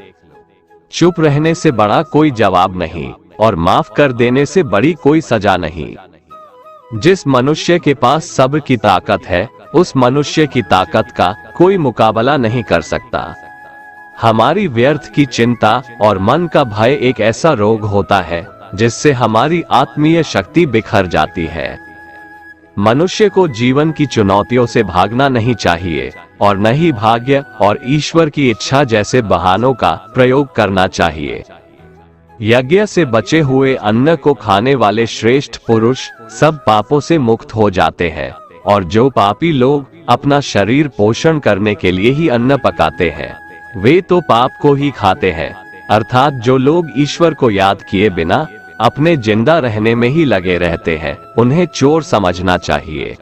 चुप रहने से बड़ा कोई जवाब नहीं, और माफ कर देने से बड़ी कोई सजा नहीं। जिस मनुष्य के पास सब्र की ताकत है, उस मनुष्य की ताकत का कोई मुकाबला नहीं कर सकता। हमारी व्यर्थ की चिंता और मन का भय एक ऐसा रोग होता है जिससे हमारी आत्मीय शक्ति बिखर जाती है। मनुष्य को जीवन की चुनौतियों से भागना नहीं चाहिए, और न ही भाग्य और ईश्वर की इच्छा जैसे बहानों का प्रयोग करना चाहिए। यज्ञ से बचे हुए अन्न को खाने वाले श्रेष्ठ पुरुष सब पापों से मुक्त हो जाते हैं, और जो पापी लोग अपना शरीर पोषण करने के लिए ही अन्न पकाते हैं, वे तो पाप को ही खाते हैं। अर्थात जो लोग ईश्वर को याद किए बिना अपने जिंदा रहने में ही लगे रहते हैं, उन्हें चोर समझना चाहिए।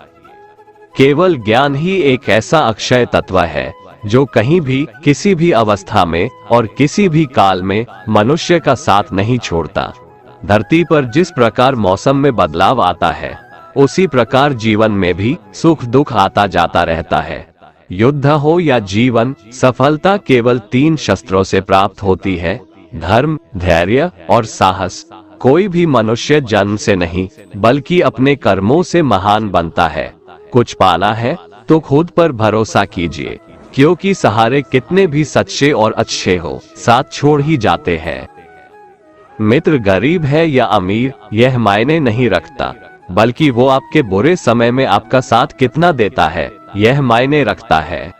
केवल ज्ञान ही एक ऐसा अक्षय तत्व है जो कहीं भी, किसी भी अवस्था में और किसी भी काल में मनुष्य का साथ नहीं छोड़ता। धरती पर जिस प्रकार मौसम में बदलाव आता है, उसी प्रकार जीवन में भी सुख दुख आता जाता रहता है। युद्ध हो या जीवन, सफलता केवल 3 शस्त्रों से प्राप्त होती है: धर्म, धैर्य और साहस। कोई भी मनुष्य जन्म से नहीं बल्कि अपने कर्मों से महान बनता है। कुछ पाना है तो खुद पर भरोसा कीजिए, क्योंकि सहारे कितने भी सच्चे और अच्छे हो, साथ छोड़ ही जाते हैं। मित्र गरीब है या अमीर यह मायने नहीं रखता, बल्कि वो आपके बुरे समय में आपका साथ कितना देता है यह मायने रखता है।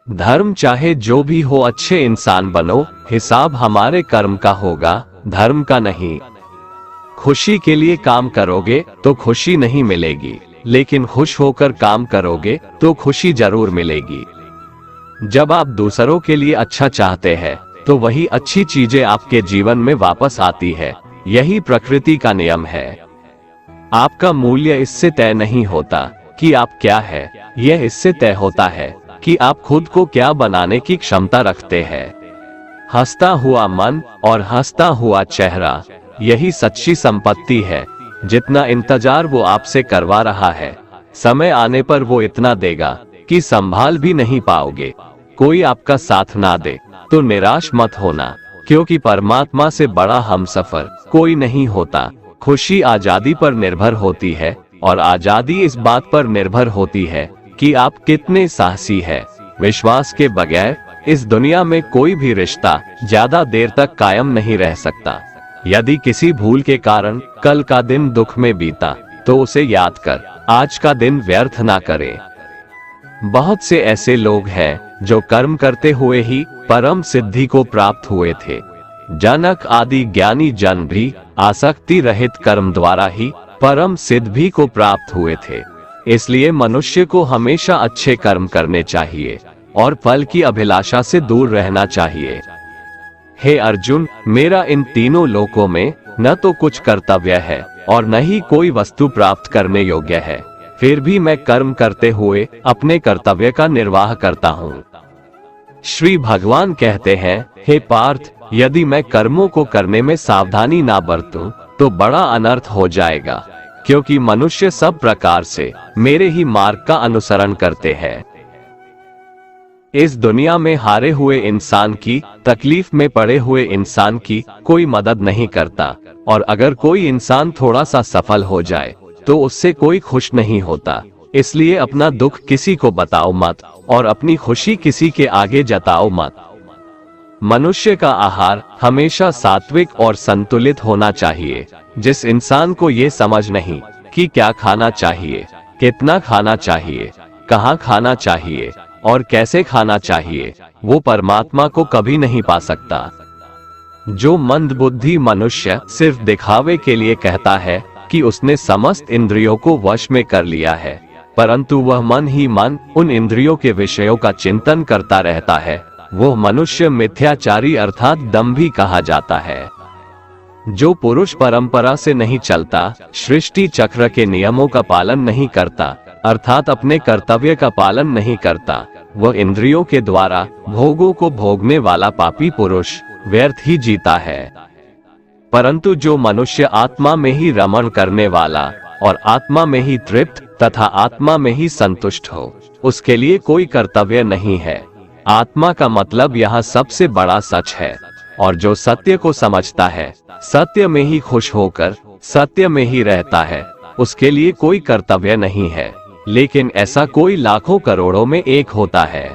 धर्म चाहे जो भी हो, अच्छे इंसान बनो, हिसाब हमारे कर्म का होगा, धर्म का नहीं। खुशी के लिए काम करोगे तो खुशी नहीं मिलेगी, लेकिन खुश होकर काम करोगे तो खुशी जरूर मिलेगी। जब आप दूसरों के लिए अच्छा चाहते हैं तो वही अच्छी चीजें आपके जीवन में वापस आती है। यही प्रकृति का नियम है। आपका मूल्य इससे तय नहीं होता कि आप क्या है, यह इससे तय होता है कि आप खुद को क्या बनाने की क्षमता रखते हैं। हंसता हुआ मन और हंसता हुआ चेहरा, यही सच्ची संपत्ति है। जितना इंतजार वो आपसे करवा रहा है, समय आने पर वो इतना देगा कि संभाल भी नहीं पाओगे। कोई आपका साथ ना दे तो निराश मत होना, क्योंकि परमात्मा से बड़ा हमसफर कोई नहीं होता। खुशी आजादी पर निर्भर होती है, और आजादी इस बात पर निर्भर होती है कि आप कितने साहसी हैं। विश्वास के बगैर इस दुनिया में कोई भी रिश्ता ज्यादा देर तक कायम नहीं रह सकता। यदि किसी भूल के कारण कल का दिन दुख में बीता तो उसे याद कर आज का दिन व्यर्थ ना करे। बहुत से ऐसे लोग हैं जो कर्म करते हुए ही परम सिद्धि को प्राप्त हुए थे। जनक आदि ज्ञानी जन भी आसक्ति रहित कर्म द्वारा ही परम सिद्धि को प्राप्त हुए थे। इसलिए मनुष्य को हमेशा अच्छे कर्म करने चाहिए और फल की अभिलाषा से दूर रहना चाहिए। हे अर्जुन, मेरा इन तीनों लोकों में न तो कुछ कर्तव्य है और न ही कोई वस्तु प्राप्त करने योग्य है, फिर भी मैं कर्म करते हुए अपने कर्तव्य का निर्वाह करता हूँ। श्री भगवान कहते हैं, हे पार्थ, यदि मैं कर्मों को करने में सावधानी ना बरतूं तो बड़ा अनर्थ हो जाएगा, क्योंकि मनुष्य सब प्रकार से मेरे ही मार्ग का अनुसरण करते हैं। इस दुनिया में हारे हुए इंसान की, तकलीफ में पड़े हुए इंसान की कोई मदद नहीं करता, और अगर कोई इंसान थोड़ा सा सफल हो जाए तो उससे कोई खुश नहीं होता। इसलिए अपना दुख किसी को बताओ मत और अपनी खुशी किसी के आगे जताओ मत। मनुष्य का आहार हमेशा सात्विक और संतुलित होना चाहिए। जिस इंसान को ये समझ नहीं कि क्या खाना चाहिए, कितना खाना चाहिए, कहाँ खाना चाहिए और कैसे खाना चाहिए, वो परमात्मा को कभी नहीं पा सकता। जो मंदबुद्धि मनुष्य सिर्फ दिखावे के लिए कहता है कि उसने समस्त इंद्रियों को वश में कर लिया है, परंतु वह मन ही मन उन इंद्रियों के विषयों का चिंतन करता रहता है, वो मनुष्य मिथ्याचारी अर्थात दंभी कहा जाता है। जो पुरुष परंपरा से नहीं चलता, सृष्टि चक्र के नियमों का पालन नहीं करता, अर्थात अपने कर्तव्य का पालन नहीं करता, वह इंद्रियों के द्वारा भोगों को भोगने वाला पापी पुरुष व्यर्थ ही जीता है। परंतु जो मनुष्य आत्मा में ही रमण करने वाला और आत्मा में ही तृप्त तथा आत्मा में ही संतुष्ट हो, उसके लिए कोई कर्तव्य नहीं है। आत्मा का मतलब यहाँ सबसे बड़ा सच है, और जो सत्य को समझता है, सत्य में ही खुश होकर सत्य में ही रहता है, उसके लिए कोई कर्तव्य नहीं है। लेकिन ऐसा कोई लाखों करोड़ों में एक होता है।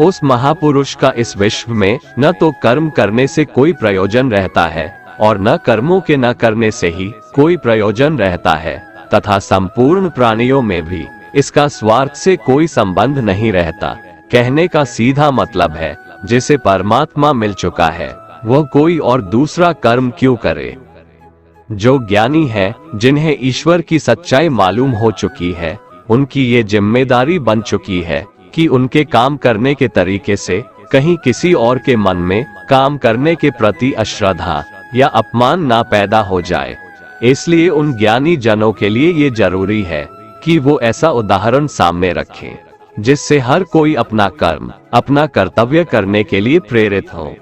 उस महापुरुष का इस विश्व में न तो कर्म करने से कोई प्रयोजन रहता है और न कर्मों के न करने से ही कोई प्रयोजन रहता है, तथा संपूर्ण प्राणियों में भी इसका स्वार्थ से कोई संबंध नहीं रहता। कहने का सीधा मतलब है, जिसे परमात्मा मिल चुका है वह कोई और दूसरा कर्म क्यों करे। जो ज्ञानी है, जिन्हें ईश्वर की सच्चाई मालूम हो चुकी है, उनकी ये जिम्मेदारी बन चुकी है कि उनके काम करने के तरीके से कहीं किसी और के मन में काम करने के प्रति अश्रद्धा या अपमान ना पैदा हो जाए। इसलिए उन ज्ञानी जनों के लिए ये जरूरी है कि वो ऐसा उदाहरण सामने रखें जिससे हर कोई अपना कर्म, अपना कर्तव्य करने के लिए प्रेरित हो।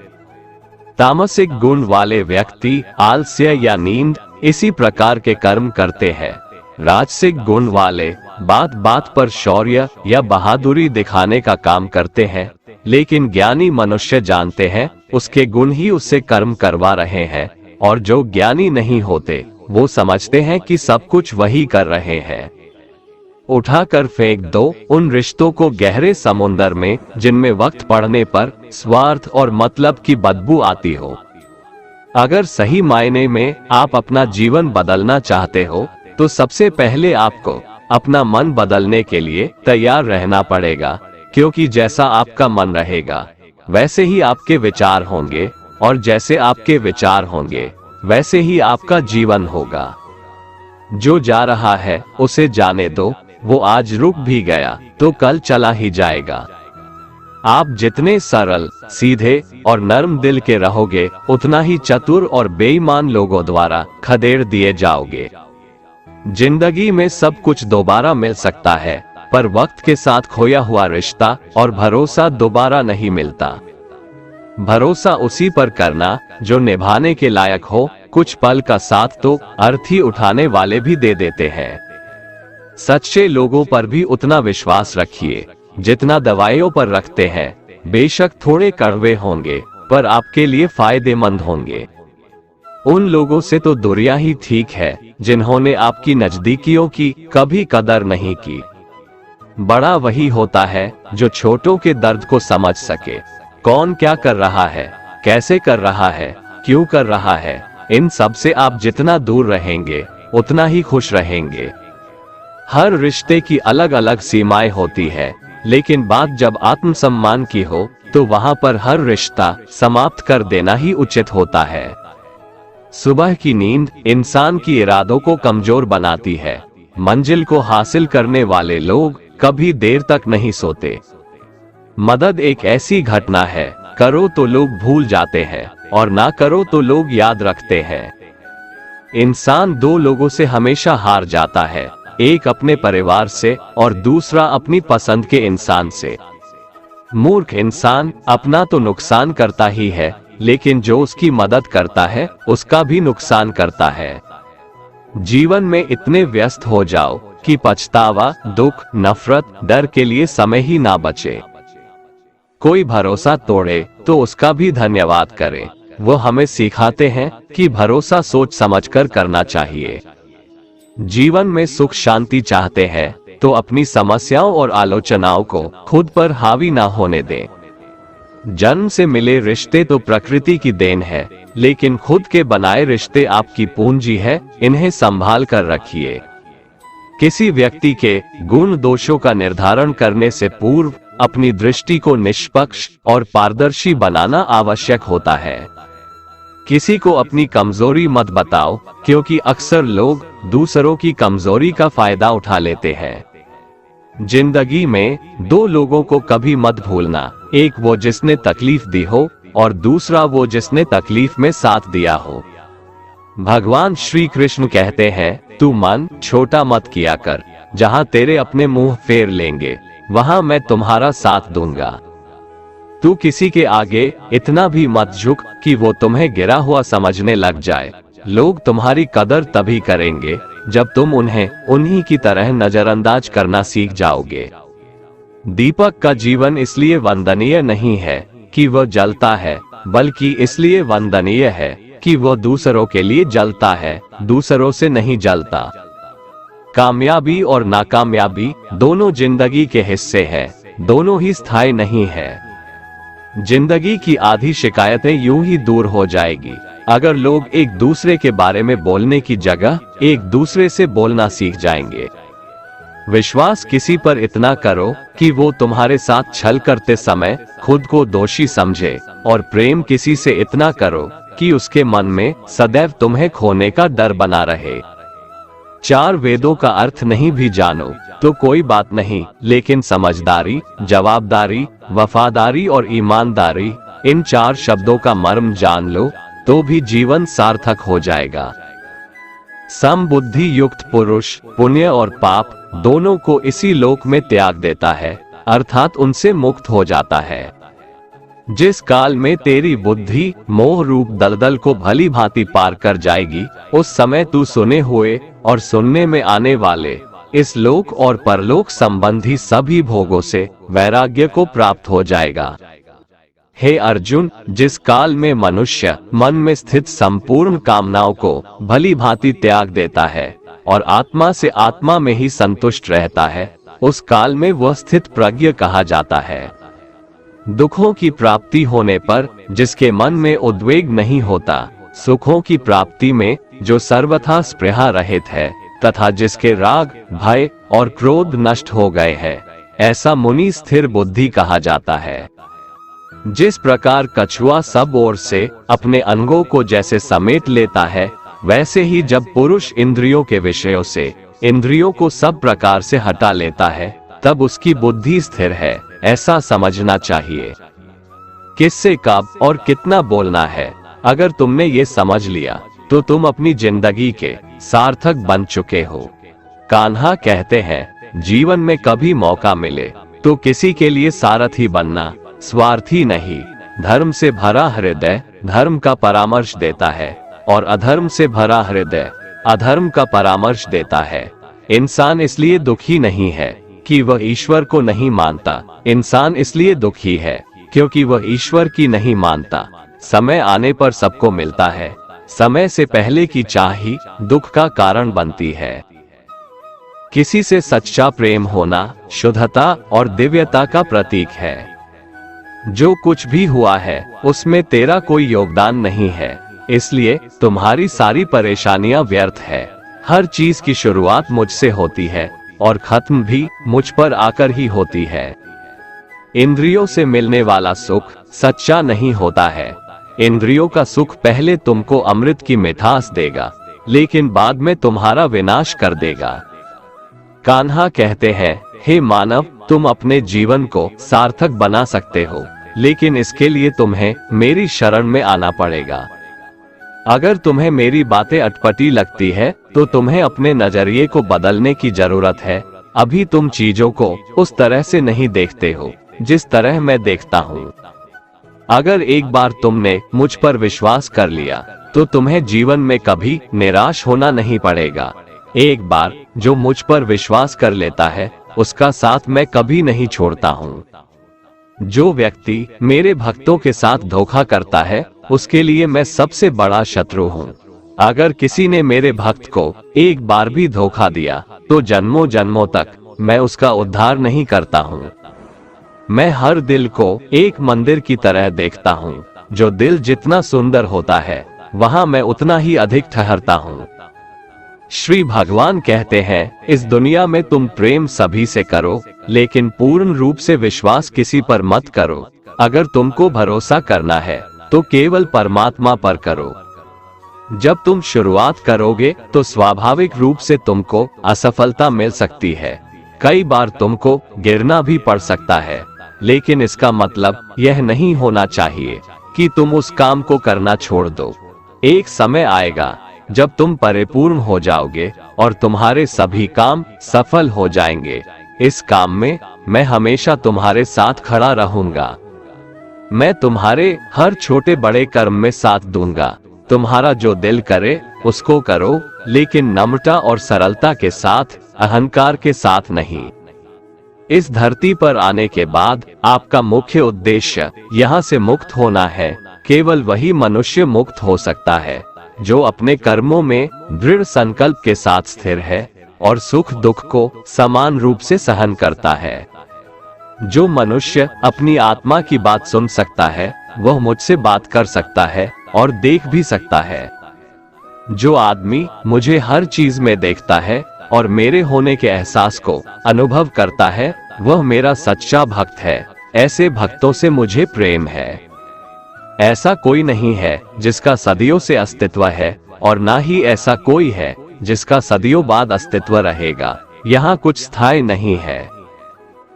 तामसिक गुण वाले व्यक्ति आलस्य या नींद इसी प्रकार के कर्म करते हैं। राजसिक गुण वाले बात बात पर शौर्य या बहादुरी दिखाने का काम करते हैं, लेकिन ज्ञानी मनुष्य जानते हैं उसके गुण ही उससे कर्म करवा रहे हैं, और जो ज्ञानी नहीं होते वो समझते हैं कि सब कुछ वही कर रहे हैं। उठाकर फेंक दो उन रिश्तों को गहरे समुंदर में जिनमें वक्त पड़ने पर स्वार्थ और मतलब की बदबू आती हो। अगर सही मायने में आप अपना जीवन बदलना चाहते हो तो सबसे पहले आपको अपना मन बदलने के लिए तैयार रहना पड़ेगा, क्योंकि जैसा आपका मन रहेगा वैसे ही आपके विचार होंगे, और जैसे आपके विचार होंगे वैसे ही आपका जीवन होगा। जो जा रहा है उसे जाने दो, वो आज रुक भी गया तो कल चला ही जाएगा। आप जितने सरल, सीधे और नर्म दिल के रहोगे उतना ही चतुर और बेईमान लोगों द्वारा खदेड़ दिए जाओगे। जिंदगी में सब कुछ दोबारा मिल सकता है, पर वक्त के साथ खोया हुआ रिश्ता और भरोसा दोबारा नहीं मिलता। भरोसा उसी पर करना जो निभाने के लायक हो। कुछ पल का साथ तो अर्थी उठाने वाले भी दे देते हैं। सच्चे लोगों पर भी उतना विश्वास रखिए जितना दवाइयों पर रखते हैं। बेशक थोड़े कड़वे होंगे पर आपके लिए फायदेमंद होंगे। उन लोगों से तो दूरियां ही ठीक है जिन्होंने आपकी नजदीकियों की कभी कदर नहीं की। बड़ा वही होता है जो छोटों के दर्द को समझ सके। कौन क्या कर रहा है, कैसे कर रहा है, क्यों कर रहा है, इन सब से आप जितना दूर रहेंगे उतना ही खुश रहेंगे। हर रिश्ते की अलग अलग सीमाएं होती है, लेकिन बात जब आत्मसम्मान की हो तो वहां पर हर रिश्ता समाप्त कर देना ही उचित होता है। सुबह की नींद इंसान की इरादों को कमजोर बनाती है। मंजिल को हासिल करने वाले लोग कभी देर तक नहीं सोते। मदद एक ऐसी घटना है, करो तो लोग भूल जाते हैं और ना करो तो लोग याद रखते हैं। इंसान दो लोगों से हमेशा हार जाता है, एक अपने परिवार से और दूसरा अपनी पसंद के इंसान से। मूर्ख इंसान अपना तो नुकसान करता ही है, लेकिन जो उसकी मदद करता है उसका भी नुकसान करता है। जीवन में इतने व्यस्त हो जाओ कि पछतावा, दुख, नफरत, डर के लिए समय ही ना बचे। कोई भरोसा तोड़े तो उसका भी धन्यवाद करें। वो हमें सिखाते हैं कि भरोसा सोच समझकर करना चाहिए। जीवन में सुख शांति चाहते हैं तो अपनी समस्याओं और आलोचनाओं को खुद पर हावी ना होने दें। जन्म से मिले रिश्ते तो प्रकृति की देन है, लेकिन खुद के बनाए रिश्ते आपकी पूंजी है, इन्हें संभाल कर रखिए। किसी व्यक्ति के गुण दोषों का निर्धारण करने से पूर्व अपनी दृष्टि को निष्पक्ष और पारदर्शी बनाना आवश्यक होता है। किसी को अपनी कमजोरी मत बताओ, क्योंकि अक्सर लोग दूसरों की कमजोरी का फायदा उठा लेते हैं। जिंदगी में दो लोगों को कभी मत भूलना, एक वो जिसने तकलीफ दी हो और दूसरा वो जिसने तकलीफ में साथ दिया हो। भगवान श्री कृष्ण कहते हैं, तू मन छोटा मत किया कर, जहां तेरे अपने मुंह फेर लेंगे वहां मैं तुम्हारा साथ दूंगा। तू किसी के आगे इतना भी मत झुक कि वो तुम्हें गिरा हुआ समझने लग जाए। लोग तुम्हारी कदर तभी करेंगे जब तुम उन्हें उन्हीं की तरह नजरअंदाज करना सीख जाओगे। दीपक का जीवन इसलिए वंदनीय नहीं है कि वह जलता है, बल्कि इसलिए वंदनीय है कि वह दूसरों के लिए जलता है, दूसरों से नहीं जलता। कामयाबी और नाकामयाबी दोनों जिंदगी के हिस्से हैं, दोनों ही स्थायी नहीं है। जिंदगी की आधी शिकायतें यूं ही दूर हो जाएगी अगर लोग एक दूसरे के बारे में बोलने की जगह एक दूसरे से बोलना सीख जाएंगे। विश्वास किसी पर इतना करो कि वो तुम्हारे साथ छल करते समय खुद को दोषी समझे, और प्रेम किसी से इतना करो कि उसके मन में सदैव तुम्हें खोने का डर बना रहे। चार वेदों का अर्थ नहीं भी जानो तो कोई बात नहीं, लेकिन समझदारी, जवाबदारी, वफादारी और ईमानदारी, इन चार शब्दों का मर्म जान लो तो भी जीवन सार्थक हो जाएगा। समबुद्धि युक्त पुरुष पुण्य और पाप दोनों को इसी लोक में त्याग देता है, अर्थात उनसे मुक्त हो जाता है। जिस काल में तेरी बुद्धि मोह रूप दलदल को भली भांति पार कर जाएगी, उस समय तू सुने हुए और सुनने में आने वाले इस लोक और परलोक संबंधी सभी भोगों से वैराग्य को प्राप्त हो जाएगा। हे अर्जुन, जिस काल में मनुष्य मन में स्थित संपूर्ण कामनाओं को भली भांति त्याग देता है और आत्मा से आत्मा में ही संतुष्ट रहता है, उस काल में वह स्थित प्रज्ञ कहा जाता है। दुखों की प्राप्ति होने पर जिसके मन में उद्वेग नहीं होता, सुखों की प्राप्ति में जो सर्वथा स्पृहा रहित है तथा जिसके राग, भय और क्रोध नष्ट हो गए हैं, ऐसा मुनि स्थिर बुद्धि कहा जाता है। जिस प्रकार कछुआ सब ओर से अपने अंगों को जैसे समेट लेता है, वैसे ही जब पुरुष इंद्रियों के विषयों से इंद्रियों को सब प्रकार से हटा लेता है, तब उसकी बुद्धि स्थिर है, ऐसा समझना चाहिए। किससे कब और कितना बोलना है, अगर तुमने ये समझ लिया तो तुम अपनी जिंदगी के सार्थक बन चुके हो। कान्हा कहते हैं, जीवन में कभी मौका मिले तो किसी के लिए सारथी बनना, स्वार्थी नहीं। धर्म से भरा हृदय धर्म का परामर्श देता है और अधर्म से भरा हृदय अधर्म का परामर्श देता है। इंसान इसलिए दुखी नहीं है कि वह ईश्वर को नहीं मानता, इंसान इसलिए दुखी है क्योंकि वह ईश्वर की नहीं मानता। समय आने पर सबको मिलता है, समय से पहले की चाह ही दुख का कारण बनती है। किसी से सच्चा प्रेम होना शुद्धता और दिव्यता का प्रतीक है। जो कुछ भी हुआ है उसमें तेरा कोई योगदान नहीं है, इसलिए तुम्हारी सारी परेशानियां व्यर्थ है। हर चीज की शुरुआत मुझसे होती है और खत्म भी मुझ पर आकर ही होती है। इंद्रियों से मिलने वाला सुख सच्चा नहीं होता है। इंद्रियों का सुख पहले तुमको अमृत की मिठास देगा, लेकिन बाद में तुम्हारा विनाश कर देगा। कान्हा कहते हैं, हे मानव, तुम अपने जीवन को सार्थक बना सकते हो, लेकिन इसके लिए तुम्हें मेरी शरण में आना पड़ेगा। अगर तुम्हें मेरी बातें अटपटी लगती है तो तुम्हें अपने नजरिए को बदलने की जरूरत है। अभी तुम चीजों को उस तरह से नहीं देखते हो जिस तरह मैं देखता हूँ। अगर एक बार तुमने मुझ पर विश्वास कर लिया तो तुम्हें जीवन में कभी निराश होना नहीं पड़ेगा। एक बार जो मुझ पर विश्वास कर लेता है उसका साथ मैं कभी नहीं छोड़ता हूँ। जो व्यक्ति मेरे भक्तों के साथ धोखा करता है उसके लिए मैं सबसे बड़ा शत्रु हूँ। अगर किसी ने मेरे भक्त को एक बार भी धोखा दिया तो जन्मों जन्मों तक मैं उसका उद्धार नहीं करता हूँ। मैं हर दिल को एक मंदिर की तरह देखता हूँ। जो दिल जितना सुंदर होता है वहाँ मैं उतना ही अधिक ठहरता हूँ। श्री भगवान कहते हैं, इस दुनिया में तुम प्रेम सभी से करो, लेकिन पूर्ण रूप से विश्वास किसी पर मत करो। अगर तुमको भरोसा करना है तो केवल परमात्मा पर करो। जब तुम शुरुआत करोगे तो स्वाभाविक रूप से तुमको असफलता मिल सकती है। कई बार तुमको गिरना भी पड़ सकता है, लेकिन इसका मतलब यह नहीं होना चाहिए कि तुम उस काम को करना छोड़ दो। एक समय आएगा जब तुम परिपूर्ण हो जाओगे और तुम्हारे सभी काम सफल हो जाएंगे। इस काम में मैं हमेशा तुम्हारे साथ खड़ा रहूंगा। मैं तुम्हारे हर छोटे बड़े कर्म में साथ दूंगा। तुम्हारा जो दिल करे उसको करो, लेकिन नम्रता और सरलता के साथ, अहंकार के साथ नहीं। इस धरती पर आने के बाद आपका मुख्य उद्देश्य यहाँ से मुक्त होना है। केवल वही मनुष्य मुक्त हो सकता है जो अपने कर्मों में दृढ़ संकल्प के साथ स्थिर है और सुख दुख को समान रूप से सहन करता है। जो मनुष्य अपनी आत्मा की बात सुन सकता है वह मुझसे बात कर सकता है और देख भी सकता है। जो आदमी मुझे हर चीज में देखता है और मेरे होने के एहसास को अनुभव करता है वह मेरा सच्चा भक्त है। ऐसे भक्तों से मुझे प्रेम है। ऐसा कोई नहीं है जिसका सदियों से अस्तित्व है और ना ही ऐसा कोई है जिसका सदियों बाद अस्तित्व रहेगा। यहाँ कुछ स्थायी नहीं है।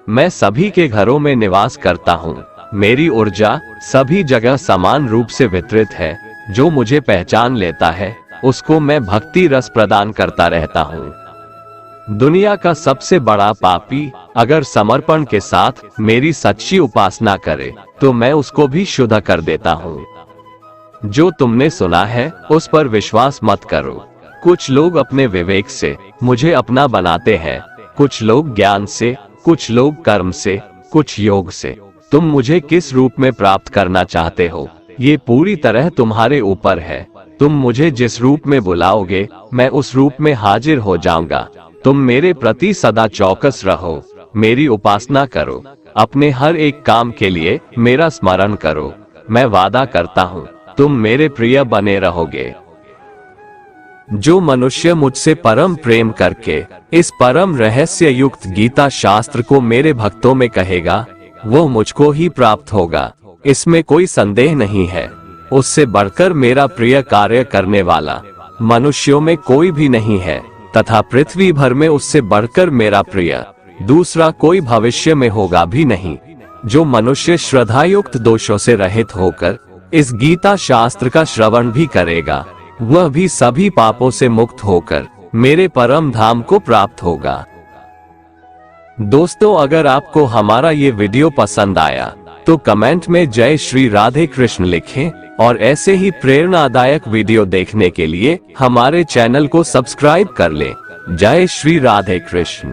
मैं सभी के घरों में निवास करता हूँ। मेरी ऊर्जा सभी जगह समान रूप से वितरित है। जो मुझे पहचान लेता है उसको मैं भक्ति रस प्रदान करता रहता हूँ। दुनिया का सबसे बड़ा पापी अगर समर्पण के साथ मेरी सच्ची उपासना करे तो मैं उसको भी शुद्ध कर देता हूँ। जो तुमने सुना है उस पर विश्वास मत करो। कुछ लोग अपने विवेक से मुझे अपना बनाते हैं, कुछ लोग ज्ञान से, कुछ लोग कर्म से, कुछ योग से। तुम मुझे किस रूप में प्राप्त करना चाहते हो ये पूरी तरह तुम्हारे ऊपर है। तुम मुझे जिस रूप में बुलाओगे मैं उस रूप में हाजिर हो जाऊंगा। तुम मेरे प्रति सदा चौकस रहो, मेरी उपासना करो, अपने हर एक काम के लिए मेरा स्मरण करो। मैं वादा करता हूँ तुम मेरे प्रिय बने रहोगे। जो मनुष्य मुझसे परम प्रेम करके इस परम रहस्य युक्त गीता शास्त्र को मेरे भक्तों में कहेगा वो मुझको ही प्राप्त होगा, इसमें कोई संदेह नहीं है। उससे बढ़कर मेरा प्रिय कार्य करने वाला मनुष्यों में कोई भी नहीं है तथा पृथ्वी भर में उससे बढ़कर मेरा प्रिय दूसरा कोई भविष्य में होगा भी नहीं। जो मनुष्य श्रद्धायुक्त दोषों से रहित होकर इस गीता शास्त्र का श्रवण भी करेगा वह भी सभी पापों से मुक्त होकर मेरे परम धाम को प्राप्त होगा। दोस्तों, अगर आपको हमारा ये वीडियो पसंद आया तो कमेंट में जय श्री राधे कृष्ण लिखें और ऐसे ही प्रेरणादायक वीडियो देखने के लिए हमारे चैनल को सब्सक्राइब कर लें। जय श्री राधे कृष्ण।